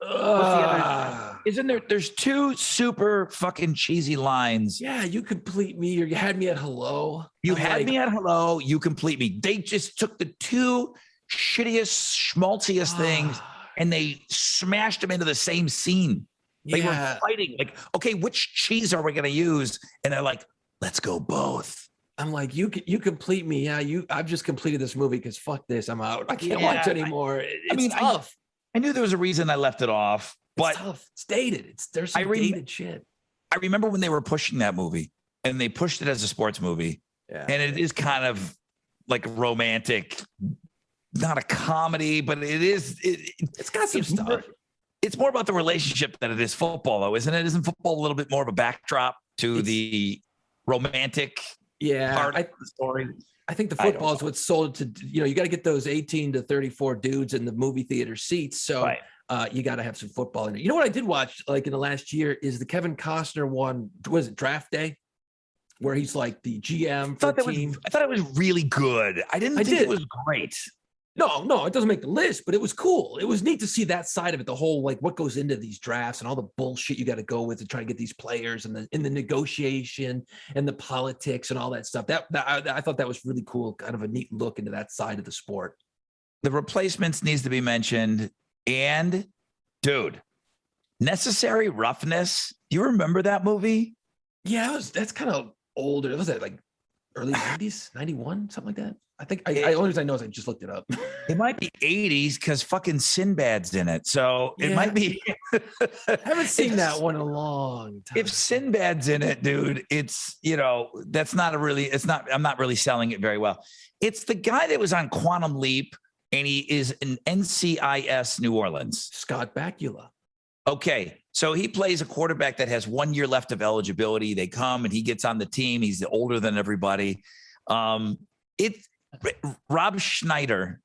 isn't there's two super fucking cheesy lines. Yeah, you complete me, or you had me at hello. You had me at hello, you complete me. They just took the two shittiest, schmaltziest things and they smashed them into the same scene. They were fighting, like, okay, which cheese are we going to use? And they're like, let's go both. I'm like, you complete me. Yeah, I've just completed this movie because fuck this. I'm out. I can't watch anymore. It's tough. I knew there was a reason I left it off, but it's tough. It's dated. There's some dated shit. I remember when they were pushing that movie and they pushed it as a sports movie. Yeah. And it is kind of like romantic, not a comedy, but it's got some stuff. It's more about the relationship than it is football, though, isn't it? Isn't football a little bit more of a backdrop to the romantic part of the story? I think the football is what's sold to, you got to get those 18 to 34 dudes in the movie theater seats. So you got to have some football in it. You know what I did watch like in the last year is the Kevin Costner one. Was it Draft Day? Where he's like the GM for the team. I thought it was really good. I think it was great. No, it doesn't make the list, but it was cool. It was neat to see that side of it, the whole, like, what goes into these drafts and all the bullshit you got to go with to try to get these players and in the negotiation and the politics and all that stuff. I thought that was really cool, kind of a neat look into that side of the sport. The Replacements needs to be mentioned. And, dude, Necessary Roughness. Do you remember that movie? Yeah, that's kind of older. Was that like early 90s, 91, something like that? I think I only reason I know is I just looked it up. It might be 80s because fucking Sinbad's in it. So it might be. I haven't seen that one in a long time. If Sinbad's in it, dude, it's, that's not I'm not really selling it very well. It's the guy that was on Quantum Leap and he is in NCIS New Orleans. Scott Bakula. Okay. So he plays a quarterback that has 1 year left of eligibility. They come and he gets on the team. He's older than everybody. Rob Schneider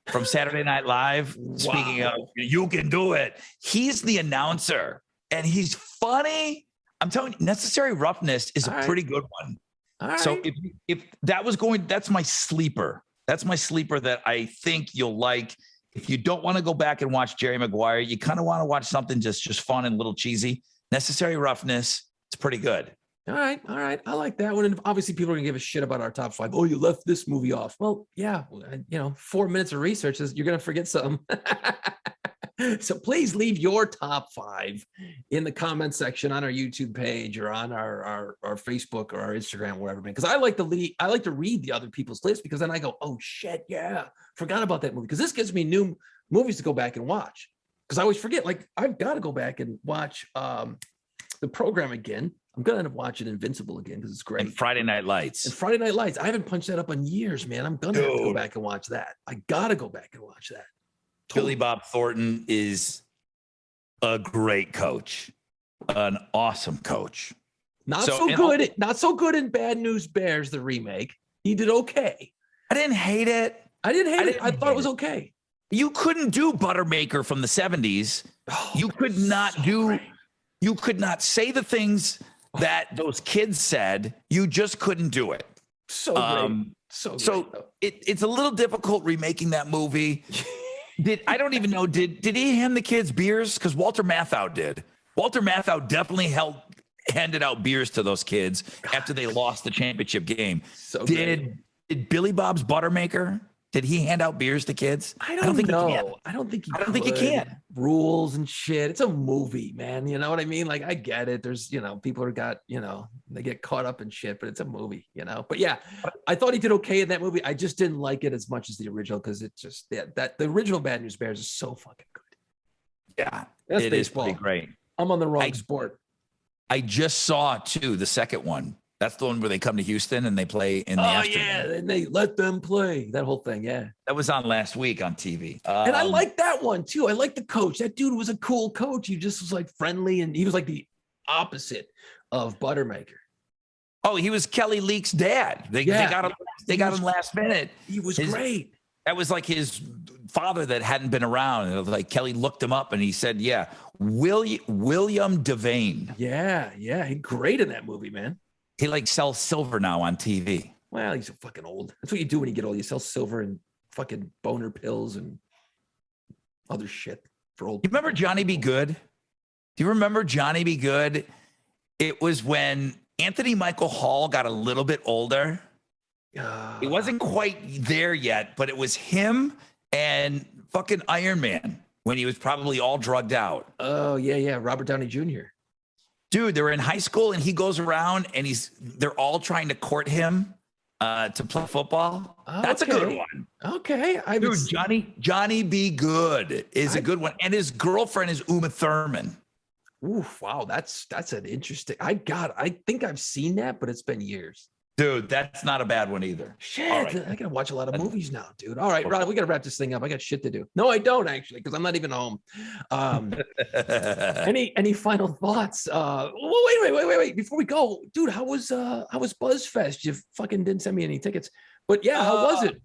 from Saturday Night Live. Wow. Speaking of, you can do it. He's the announcer and he's funny. I'm telling you, Necessary Roughness is a pretty good one. So if that was that's my sleeper. That's my sleeper that I think you'll like. If you don't want to go back and watch Jerry Maguire, you kind of want to watch something just fun and a little cheesy. Necessary Roughness. It's pretty good. All right. I like that one. And obviously people are gonna give a shit about our top 5. Oh, you left this movie off. Well, yeah, 4 minutes of research is you're gonna forget something. So please leave your top 5 in the comment section on our YouTube page or on our Facebook or our Instagram, wherever, man. Because I like to read the other people's lists because then I go, oh shit, yeah, forgot about that movie. Because this gives me new movies to go back and watch. Because I always forget, like, I've got to go back and watch the program again. I'm going to end up watching Invincible again because it's great. And Friday Night Lights. I haven't punched that up in years, man. I'm going to have to go back and watch that. I got to go back and watch that. Billy Bob Thornton is a great coach, an awesome coach. Not so good in Bad News Bears, the remake. He did okay. I didn't hate it. I thought it was okay. You couldn't do Buttermaker from the 70s. You could not say the things that those kids said. You just couldn't do it. So great. So it's a little difficult remaking that movie. I don't even know, did he hand the kids beers? Because Walter Matthau did. Walter Matthau definitely handed out beers to those kids after they lost the championship game. Did Billy Bob's Buttermaker Did he hand out beers to kids? I don't think know. he can. I don't think he I don't think he can. Rules and shit. It's a movie, man. You know what I mean? Like, I get it. There's, people are they get caught up in shit, but it's a movie, But yeah, I thought he did okay in that movie. I just didn't like it as much as the original because it just, that the original Bad News Bears is so fucking good. Yeah, that's it baseball. is pretty great. I'm on the wrong sport. I just saw, too, the second one. That's the one where they come to Houston and they play in the afternoon. Yeah, and they let them play. That whole thing, yeah. That was on last week on TV. And I like that one, too. I like the coach. That dude was a cool coach. He just was, like, friendly, and he was, like, the opposite of Buttermaker. Oh, he was Kelly Leak's dad. They got him last minute. He was great. That was like his father that hadn't been around. And like Kelly looked him up and he said, yeah, William Devane. Yeah. He's great in that movie, man. He like sells silver now on TV. Well, he's fucking old. That's what you do when you get old. You sell silver and fucking boner pills and other shit for old. You remember Johnny Be Good? Do you remember Johnny Be Good? It was when Anthony Michael Hall got a little bit older. He wasn't quite there yet, but it was him and fucking Iron Man when he was probably all drugged out. Oh, yeah. Robert Downey Jr. Dude, they're in high school and he goes around and they're all trying to court him to play football. That's a good one. Okay. Dude, Johnny Be Good is a good one. And his girlfriend is Uma Thurman. Oof, wow. That's an interesting. I think I've seen that, but it's been years. Dude, that's not a bad one either. Shit, right. I gotta watch a lot of movies now, dude. All right, Ron, we gotta wrap this thing up. I got shit to do. No, I don't actually, because I'm not even home. Any final thoughts? Wait. Before we go, dude, how was BuzzFest? You fucking didn't send me any tickets, but yeah, how was it?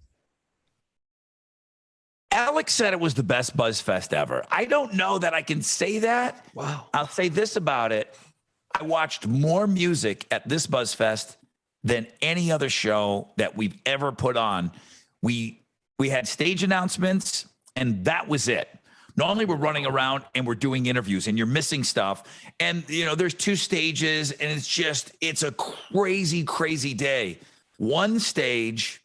Alex said it was the best BuzzFest ever. I don't know that I can say that. Wow. I'll say this about it. I watched more music at this BuzzFest than any other show that we've ever put on. We had stage announcements and that was it. Normally we're running around and we're doing interviews and you're missing stuff. And there's two stages and it's a crazy, crazy day. One stage,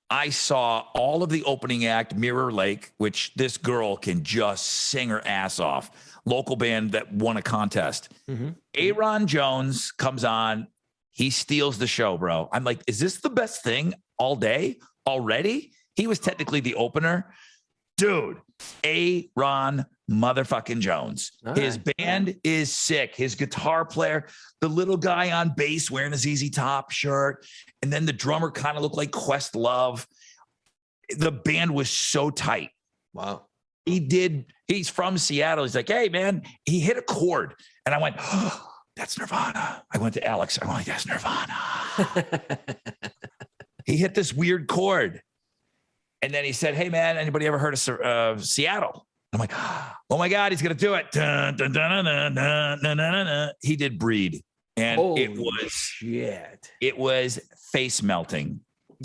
I saw all of the opening act, Mirror Lake, which this girl can just sing her ass off. Local band that won a contest. Mm-hmm. Aaron Jones comes on. He steals the show, bro. I'm like, is this the best thing all day already? He was technically the opener. Dude, Aaron motherfucking Jones. All his right. Band is sick. His guitar player, the little guy on bass wearing a ZZ Top shirt. And then the drummer kind of looked like Questlove. The band was so tight. Wow. He's from Seattle. He's like, hey, man, he hit a chord. And I went, oh, that's Nirvana. I went to Alex. I'm like, that's Nirvana. He hit this weird chord. And then he said, hey, man, anybody ever heard of Seattle? I'm like, oh, my God, he's going to do it. Dun, dun, dun, dun, dun, dun, dun, dun. He did Breed. And it was face melting.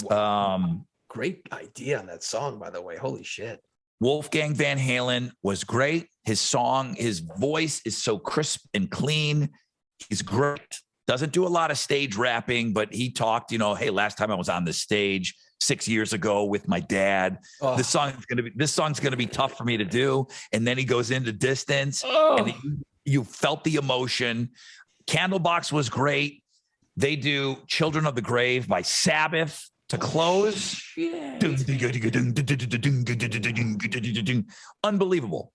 Wow. Great idea on that song, by the way. Holy shit. Wolfgang Van Halen was great. His voice is so crisp and clean. He's great. Doesn't do a lot of stage rapping, but he talked, hey, last time I was on the stage 6 years ago with my dad. Oh. This song's gonna be tough for me to do. And then he goes into Distance, and you felt the emotion. Candlebox was great. They do Children of the Grave by Sabbath to close. Unbelievable.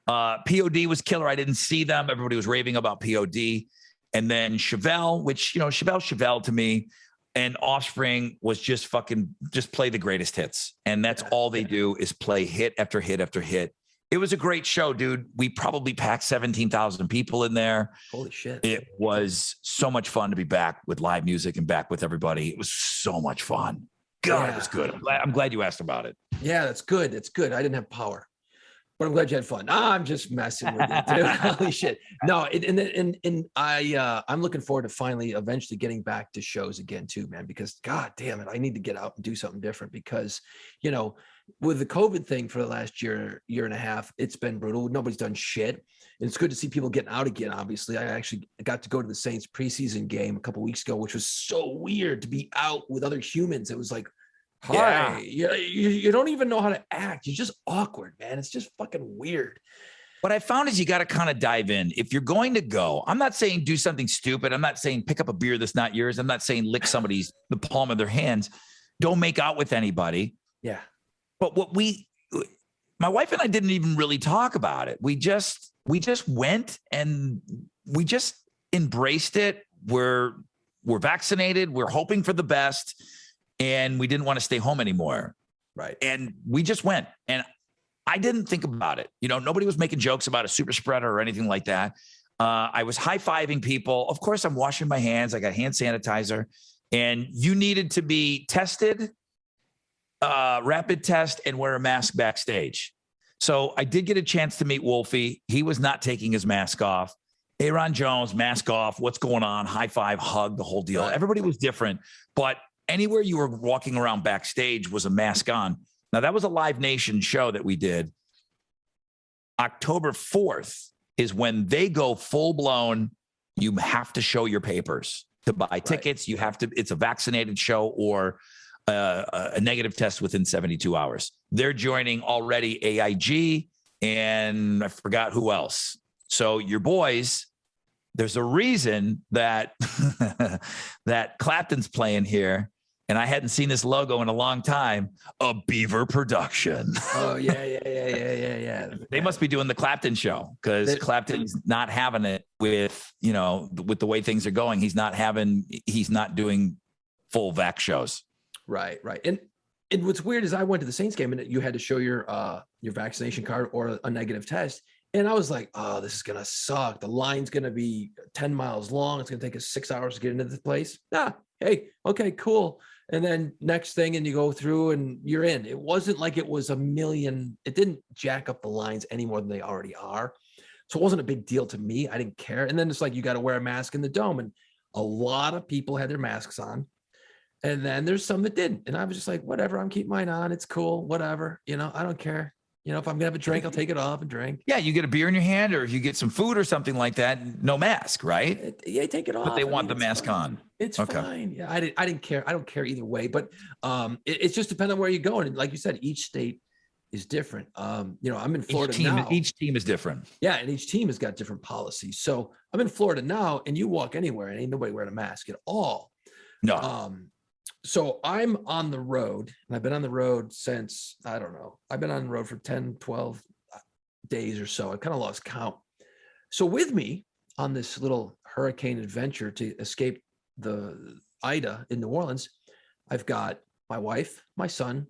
POD was killer. I didn't see them. Everybody was raving about POD. And then Chevelle, which, Chevelle to me, and Offspring was just play the greatest hits. And that's all they do is play hit after hit after hit. It was a great show, dude. We probably packed 17,000 people in there. Holy shit. It was so much fun to be back with live music and back with everybody. It was so much fun. God, It was good. I'm glad you asked about it. Yeah, that's good. It's good. I didn't have power, but I'm glad you had fun. I'm just messing with you, dude. Holy shit. No, I'm looking forward to eventually getting back to shows again too, man, because God damn it, I need to get out and do something different because, with the COVID thing for the last year and a half, it's been brutal. Nobody's done shit. And it's good to see people getting out again. Obviously, I actually got to go to the Saints preseason game a couple weeks ago, which was so weird to be out with other humans. It was like Hi. You don't even know how to act. You're just awkward, man. It's just fucking weird. What I found is you got to kind of dive in. If you're going to go, I'm not saying do something stupid. I'm not saying pick up a beer that's not yours. I'm not saying lick the palm of their hands. Don't make out with anybody. Yeah. But my wife and I didn't even really talk about it. We just went and we just embraced it. We're vaccinated. We're hoping for the best. And we didn't want to stay home anymore. Right. And we just went. And I didn't think about it. Nobody was making jokes about a super spreader or anything like that. I was high-fiving people. Of course, I'm washing my hands. I got hand sanitizer. And you needed to be tested, rapid test, and wear a mask backstage. So I did get a chance to meet Wolfie. He was not taking his mask off. Aaron Jones, mask off. What's going on? High five, hug, the whole deal. Everybody was different. But anywhere you were walking around backstage was a mask on. Now, that was a Live Nation show that we did. October 4th is when they go full blown. You have to show your papers to buy tickets. You have to, it's a vaccinated show or a negative test within 72 hours. They're joining already AIG and I forgot who else. So your boys, there's a reason that that Clapton's playing here. And I hadn't seen this logo in a long time. A Beaver production. Oh, yeah. They must be doing the Clapton show because Clapton's not having it with the way things are going. He's not doing full vac shows. Right. And what's weird is I went to the Saints game and you had to show your vaccination card or a negative test. And I was like, oh, this is going to suck. The line's going to be 10 miles long. It's going to take us 6 hours to get into this place. Hey, okay, cool. And then next thing, and you go through and you're in. It wasn't like it was a million. It didn't jack up the lines any more than they already are. So it wasn't a big deal to me. I didn't care. And then it's like, you got to wear a mask in the dome. And a lot of people had their masks on. And then there's some that didn't. And I was just like, whatever, I'm keeping mine on. It's cool. Whatever. I don't care. If I'm gonna have a drink, I'll take it off and drink. Yeah, you get a beer in your hand or you get some food or something like that. No mask, right? Yeah, take it off. But they want the mask on. It's fine. Yeah, I didn't care. I don't care either way. But it's just depending on where you go. And like you said, each state is different. I'm in Florida now. Each team is different. Yeah, and each team has got different policies. So I'm in Florida now, and you walk anywhere, and ain't nobody wearing a mask at all. No. So I'm on the road, and I've been on the road since, I don't know, I've been on the road for 10, 12 days or so. I kind of lost count. So with me on this little hurricane adventure to escape the Ida in New Orleans, I've got my wife, my son,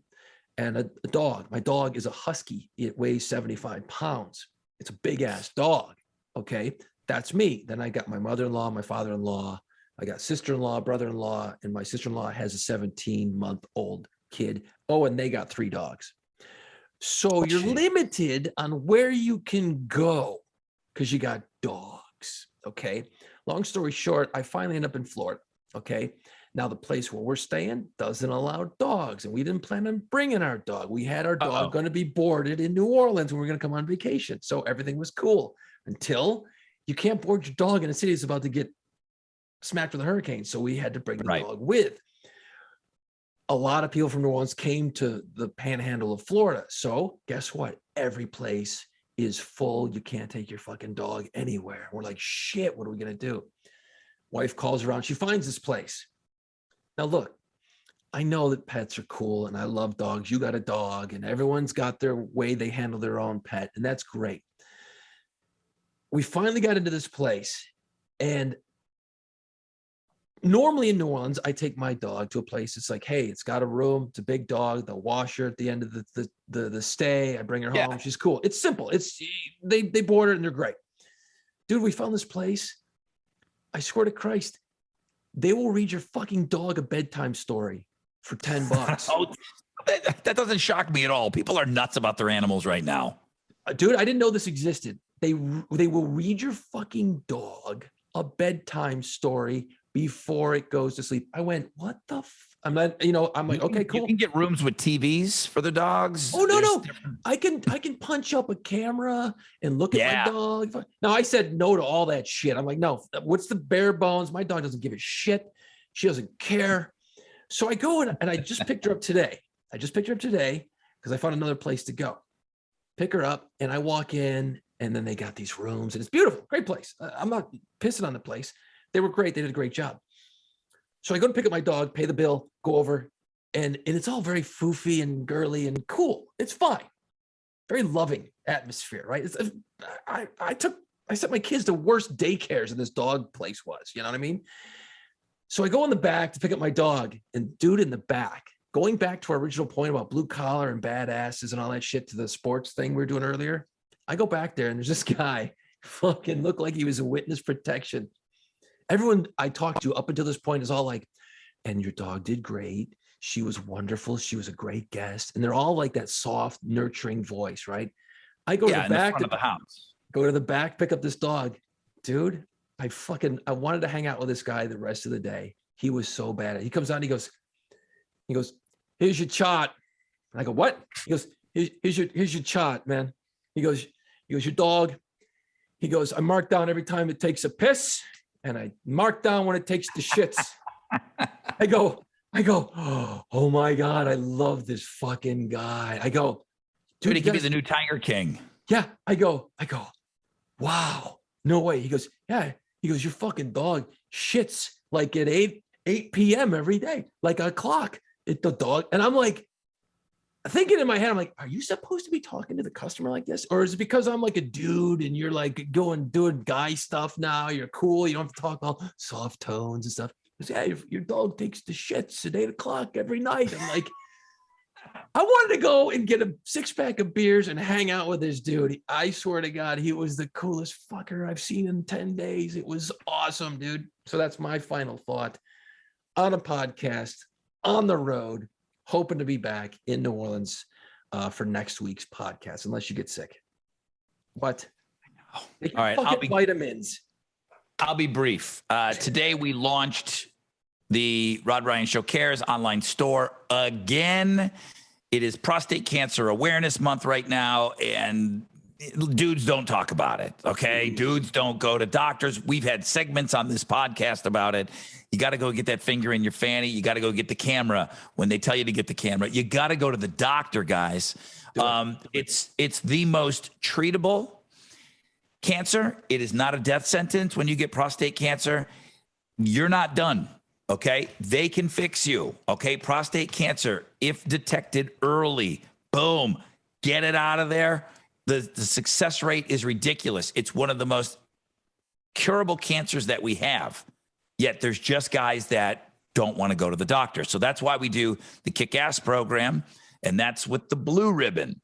and a dog. My dog is a husky. It weighs 75 pounds. It's a big ass dog. Okay. That's me. Then I got my mother-in-law, my father-in-law, I got sister-in-law, brother-in-law, and my sister-in-law has a 17-month-old kid. Oh, and they got 3 dogs. So you're limited on where you can go because you got dogs. Okay. Long story short, I finally end up in Florida. Okay. Now the place where we're staying doesn't allow dogs, and we didn't plan on bringing our dog. We had our dog going to be boarded in New Orleans, and we we're going to come on vacation. So everything was cool until you can't board your dog in a city that's about to get smacked with a hurricane. So we had to bring the dog with. A lot of people from New Orleans came to the panhandle of Florida. So guess what? Every place is full. You can't take your fucking dog anywhere. We're like, shit, what are we going to do? Wife calls around. She finds this place. Now, look, I know that pets are cool and I love dogs. You got a dog and everyone's got their way they handle their own pet. And that's great. We finally got into this place, and normally in New Orleans, I take my dog to a place. It's like, hey, it's got a room. It's a big dog. They'll wash her at the end of the stay. I bring her home. She's cool. It's simple. They board her and they're great. Dude, we found this place. I swear to Christ, they will read your fucking dog a bedtime story for $10. Oh, that doesn't shock me at all. People are nuts about their animals right now. Dude, I didn't know this existed. They will read your fucking dog a bedtime story before it goes to sleep. I went, what the I'm like, okay, cool. You can get rooms with TVs for the dogs. Oh, no. I can punch up a camera and look at my dog. Now, I said no to all that shit. I'm like, no, what's the bare bones? My dog doesn't give a shit. She doesn't care. So I go and I just picked her up today. Because I found another place to go. Pick her up and I walk in and then they got these rooms and it's beautiful. Great place. I'm not pissing on the place. They were great. They did a great job. So I go to pick up my dog, pay the bill, go over, and it's all very foofy and girly and cool. It's fine. Very loving atmosphere, right? I sent my kids to worse daycares than this dog place was. You know what I mean? So I go in the back to pick up my dog, and dude in the back, going back to our original point about blue collar and badasses and all that shit to the sports thing we were doing earlier. I go back there and there's this guy fucking looked like he was a witness protection. Everyone I talked to up until this point is all like, and your dog did great. She was wonderful. She was a great guest. And they're all like that soft, nurturing voice, right? I go to the back of the house. Go to the back, pick up this dog. Dude, I wanted to hang out with this guy the rest of the day. He was so bad. He comes out and he goes, here's your chart. And I go, what? He goes, here's your chart, man. He goes, your dog. He goes, I mark down every time it takes a piss, and I mark down when it takes the shits. I go, oh my God, I love this fucking guy. I go, dude, he could be the new Tiger King. Yeah. I go, wow, no way. He goes, yeah. He goes, your fucking dog shits like at 8 p.m. every day, like a clock. The dog. And I'm like, thinking in my head, I'm like, are you supposed to be talking to the customer like this? Or is it because I'm like a dude and you're like doing guy stuff now? You're cool. You don't have to talk all soft tones and stuff. He goes, yeah, your dog takes the shits at 8 o'clock every night. I'm like, I wanted to go and get a 6-pack of beers and hang out with this dude. I swear to God, he was the coolest fucker I've seen in 10 days. It was awesome, dude. So that's my final thought on a podcast, on the road, hoping to be back in New Orleans for next week's podcast, unless you get sick. But all right, vitamins. I'll be brief. Today we launched the Rod Ryan Show Cares online store again. It is Prostate Cancer Awareness Month right now, and dudes don't talk about it, okay? Dudes don't go to doctors. We've had segments on this podcast about it. You got to go get that finger in your fanny. You got to go get the camera when they tell you to get the camera. You got to go to the doctor, guys. It's the most treatable cancer. It is not a death sentence when you get prostate cancer. You're not done, okay? They can fix you, okay? Prostate cancer, if detected early, boom, get it out of there. The success rate is ridiculous. It's one of the most curable cancers that we have. Yet there's just guys that don't want to go to the doctor. So that's why we do the Kick-Ass program, and that's with the blue ribbon.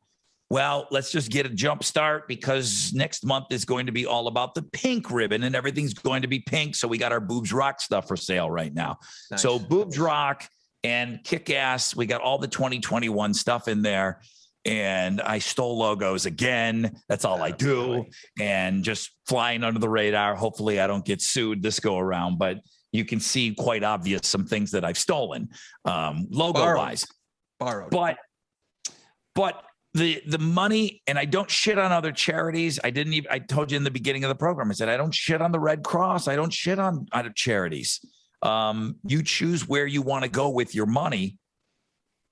Well, let's just get a jump start because next month is going to be all about the pink ribbon, and everything's going to be pink. So we got our Boobs Rock stuff for sale right now. Nice. So Boobs Rock and Kick-Ass, we got all the 2021 stuff in there. And I stole logos again. That's all I do. And just flying under the radar. Hopefully I don't get sued this go around, but you can see quite obvious some things that I've stolen logo wise. Borrowed. But the money, and I don't shit on other charities. I told you in the beginning of the program, I said, I don't shit on the Red Cross. I don't shit on other charities. You choose where you want to go with your money.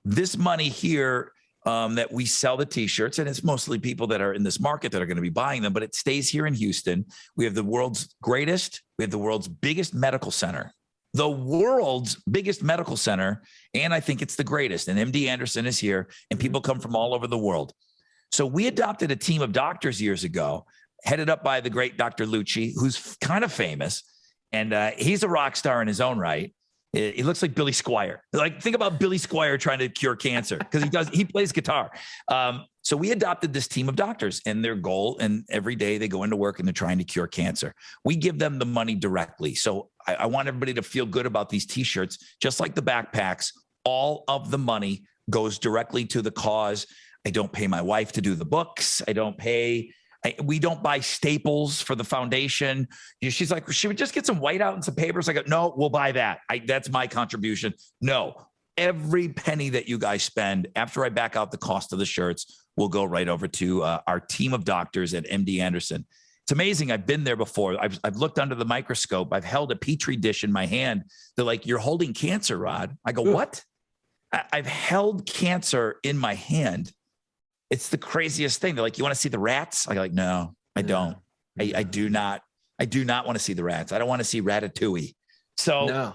This money here, that we sell the t-shirts, and it's mostly people that are in this market that are going to be buying them, but it stays here in Houston. We have the world's biggest medical center, and I think it's the greatest. And MD Anderson is here, and people come from all over the world. So we adopted a team of doctors years ago, headed up by the great Dr. Lucci, who's kind of famous, and he's a rock star in his own right. He looks like Billy Squier. Like, think about Billy Squier trying to cure cancer because he plays guitar. So we adopted this team of doctors, and their goal, and every day they go into work and they're trying to cure cancer. We give them the money directly. So I want everybody to feel good about these t-shirts, just like the backpacks. All of the money goes directly to the cause. I don't pay my wife to do the books. We don't buy staples for the foundation. She's like, she would just get some whiteout and some papers. I go, no, we'll buy that. That's my contribution. No, every penny that you guys spend after I back out the cost of the shirts will go right over to our team of doctors at MD Anderson. It's amazing. I've been there before. I've looked under the microscope. I've held a Petri dish in my hand. They're like, "You're holding cancer, Rod." I go, "What?" I've held cancer in my hand. It's the craziest thing. They're like, "You want to see the rats?" I go, like, "No, I don't. I do not. I do not want to see the rats. I don't want to see Ratatouille." So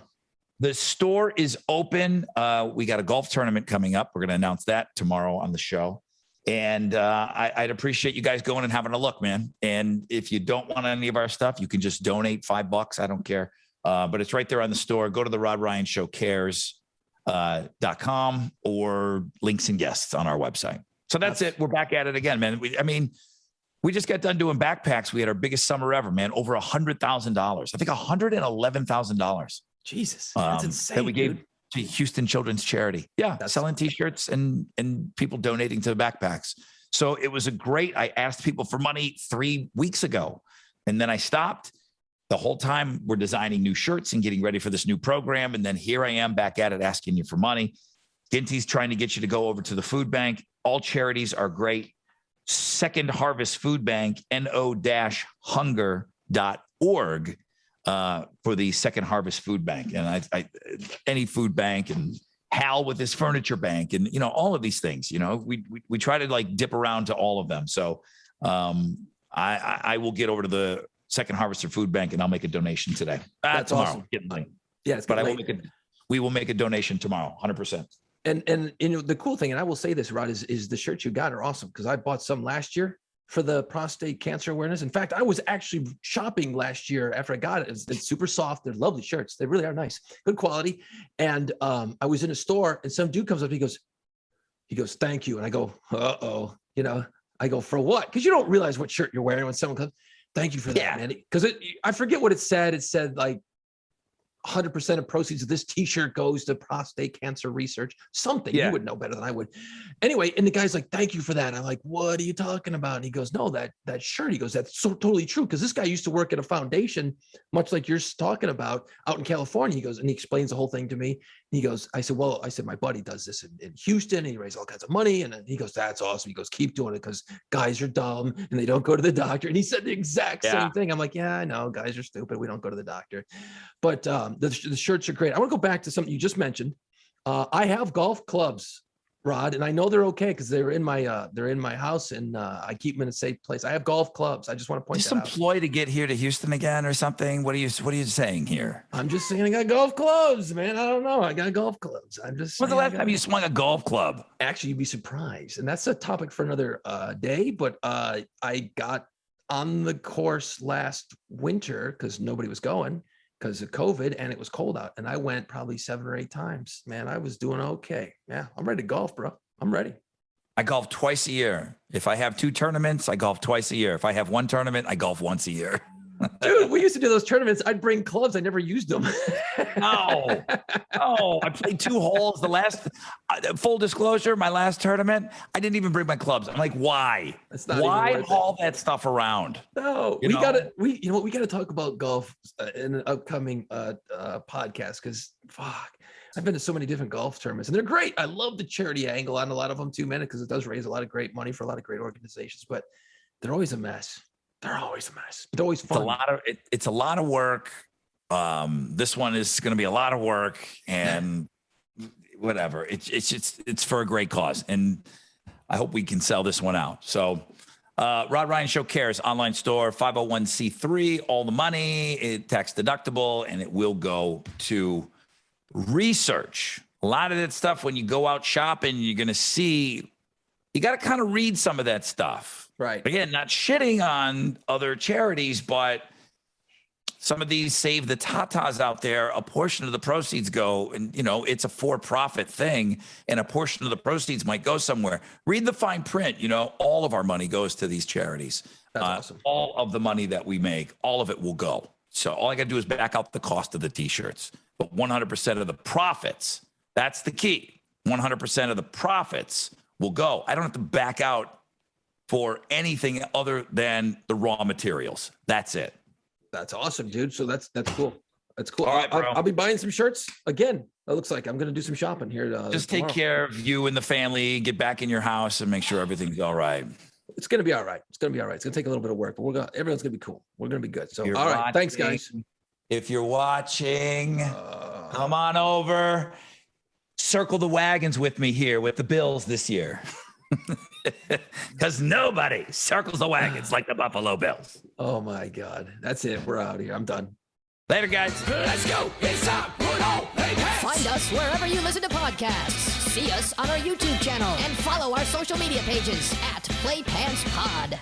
the store is open. We got a golf tournament coming up. We're going to announce that tomorrow on the show. And I'd appreciate you guys going and having a look, man. And if you don't want any of our stuff, you can just donate $5. I don't care. But it's right there on the store. Go to the Rod Ryan Show cares.com or links and guests on our website. So that's it. We're back at it again, man. We just got done doing backpacks. We had our biggest summer ever, man. Over $100,000. I think $111,000. Jesus, that's insane. That we gave to Houston Children's Charity. Yeah, selling T-shirts and people donating to the backpacks. So it was I asked people for money 3 weeks ago, and then I stopped. The whole time we're designing new shirts and getting ready for this new program. And then here I am back at it asking you for money. Ginty's trying to get you to go over to the food bank. All charities are great. Second Harvest Food Bank, no-hunger.org. For the Second Harvest Food Bank, and I any food bank, and Hal with his furniture bank, and all of these things. We try to like dip around to all of them. So I will get over to the Second Harvester Food Bank and I'll make a donation today. That's tomorrow. Awesome. Yeah, but we will make a donation tomorrow, 100%. And the cool thing, and I will say this, Rod, is the shirts you got are awesome because I bought some last year for the prostate cancer awareness. In fact, I was actually shopping last year after I got it. It's super soft. They're lovely shirts. They really are nice, good quality. And I was in a store and some dude comes up, he goes, "Thank you." And I go, "Uh-oh," I go, "For what?" Because you don't realize what shirt you're wearing when someone comes, "Thank you for that, man." Because I forget what it said. It said like 100% of proceeds of this T-shirt goes to prostate cancer research. Something you would know better than I would. Anyway, and the guy's like, "Thank you for that." I'm like, "What are you talking about?" And he goes, "No, that shirt." He goes, "That's so totally true." Because this guy used to work at a foundation, much like you're talking about, out in California. He goes, and he explains the whole thing to me. And he goes, I said, "My buddy does this in Houston, and he raises all kinds of money." And then he goes, "That's awesome." He goes, "Keep doing it because guys are dumb and they don't go to the doctor." And he said the exact same thing. I'm like, "Yeah, I know. Guys are stupid. We don't go to the doctor." But the shirts are great. I want to go back to something you just mentioned. I have golf clubs, Rod, and I know they're okay because they're in my house, and I keep them in a safe place. I have golf clubs. I just want to point that out. Some ploy to get here to Houston again or something? What are you saying here? I'm just saying I got golf clubs, man. I don't know. I got golf clubs. I'm just. When's the last time you swung a golf club? Actually, you'd be surprised, and that's a topic for another day. But I got on the course last winter because nobody was going, because of COVID, and it was cold out. And I went probably 7 or 8 times. Man, I was doing okay. Yeah, I'm ready to golf, bro. I'm ready. I golf twice a year. If I have 2 tournaments, I golf twice a year. If I have 1 tournament, I golf once a year. Dude, we used to do those tournaments. I'd bring clubs. I never used them. Oh, I played 2 holes. The last, full disclosure, my last tournament, I didn't even bring my clubs. I'm like, why? Why haul that stuff around? No, we gotta talk about golf in an upcoming podcast because I've been to so many different golf tournaments and they're great. I love the charity angle on a lot of them too, man, because it does raise a lot of great money for a lot of great organizations, but they're always a mess. They're always a mess. They're always fun. It's a lot of work. This one is going to be a lot of work, and whatever. It's for a great cause, and I hope we can sell this one out. So, Rod Ryan Show Cares online store, 501c3, all the money, tax deductible, and it will go to research. A lot of that stuff, when you go out shopping, you're going to see. You got to kind of read some of that stuff. Right. Again, not shitting on other charities, but some of these Save the Tatas out there, a portion of the proceeds go, and it's a for-profit thing, and a portion of the proceeds might go somewhere. Read the fine print. All of our money goes to these charities. That's awesome. All of the money that we make, all of it will go. So all I got to do is back out the cost of the T-shirts. But 100% of the profits, that's the key. 100% of the profits will go. I don't have to back out for anything other than the raw materials. That's it. That's awesome, dude. So that's cool. That's cool. All right, bro. I'll be buying some shirts again. It looks like I'm going to do some shopping here. Just take care of you and the family. Get back in your house and make sure everything's all right. It's going to be all right. It's going to be all right. It's going to take a little bit of work, but everyone's going to be cool. We're going to be good. So, all right. Thanks, guys. If you're watching, come on over. Circle the wagons with me here with the Bills this year. Because nobody circles the wagons like the Buffalo Bills. Oh, my God. That's it. We're out of here. I'm done. Later, guys. Let's go. It's time. Put on play pants. Find us wherever you listen to podcasts. See us on our YouTube channel and follow our social media pages at PlayPantsPod.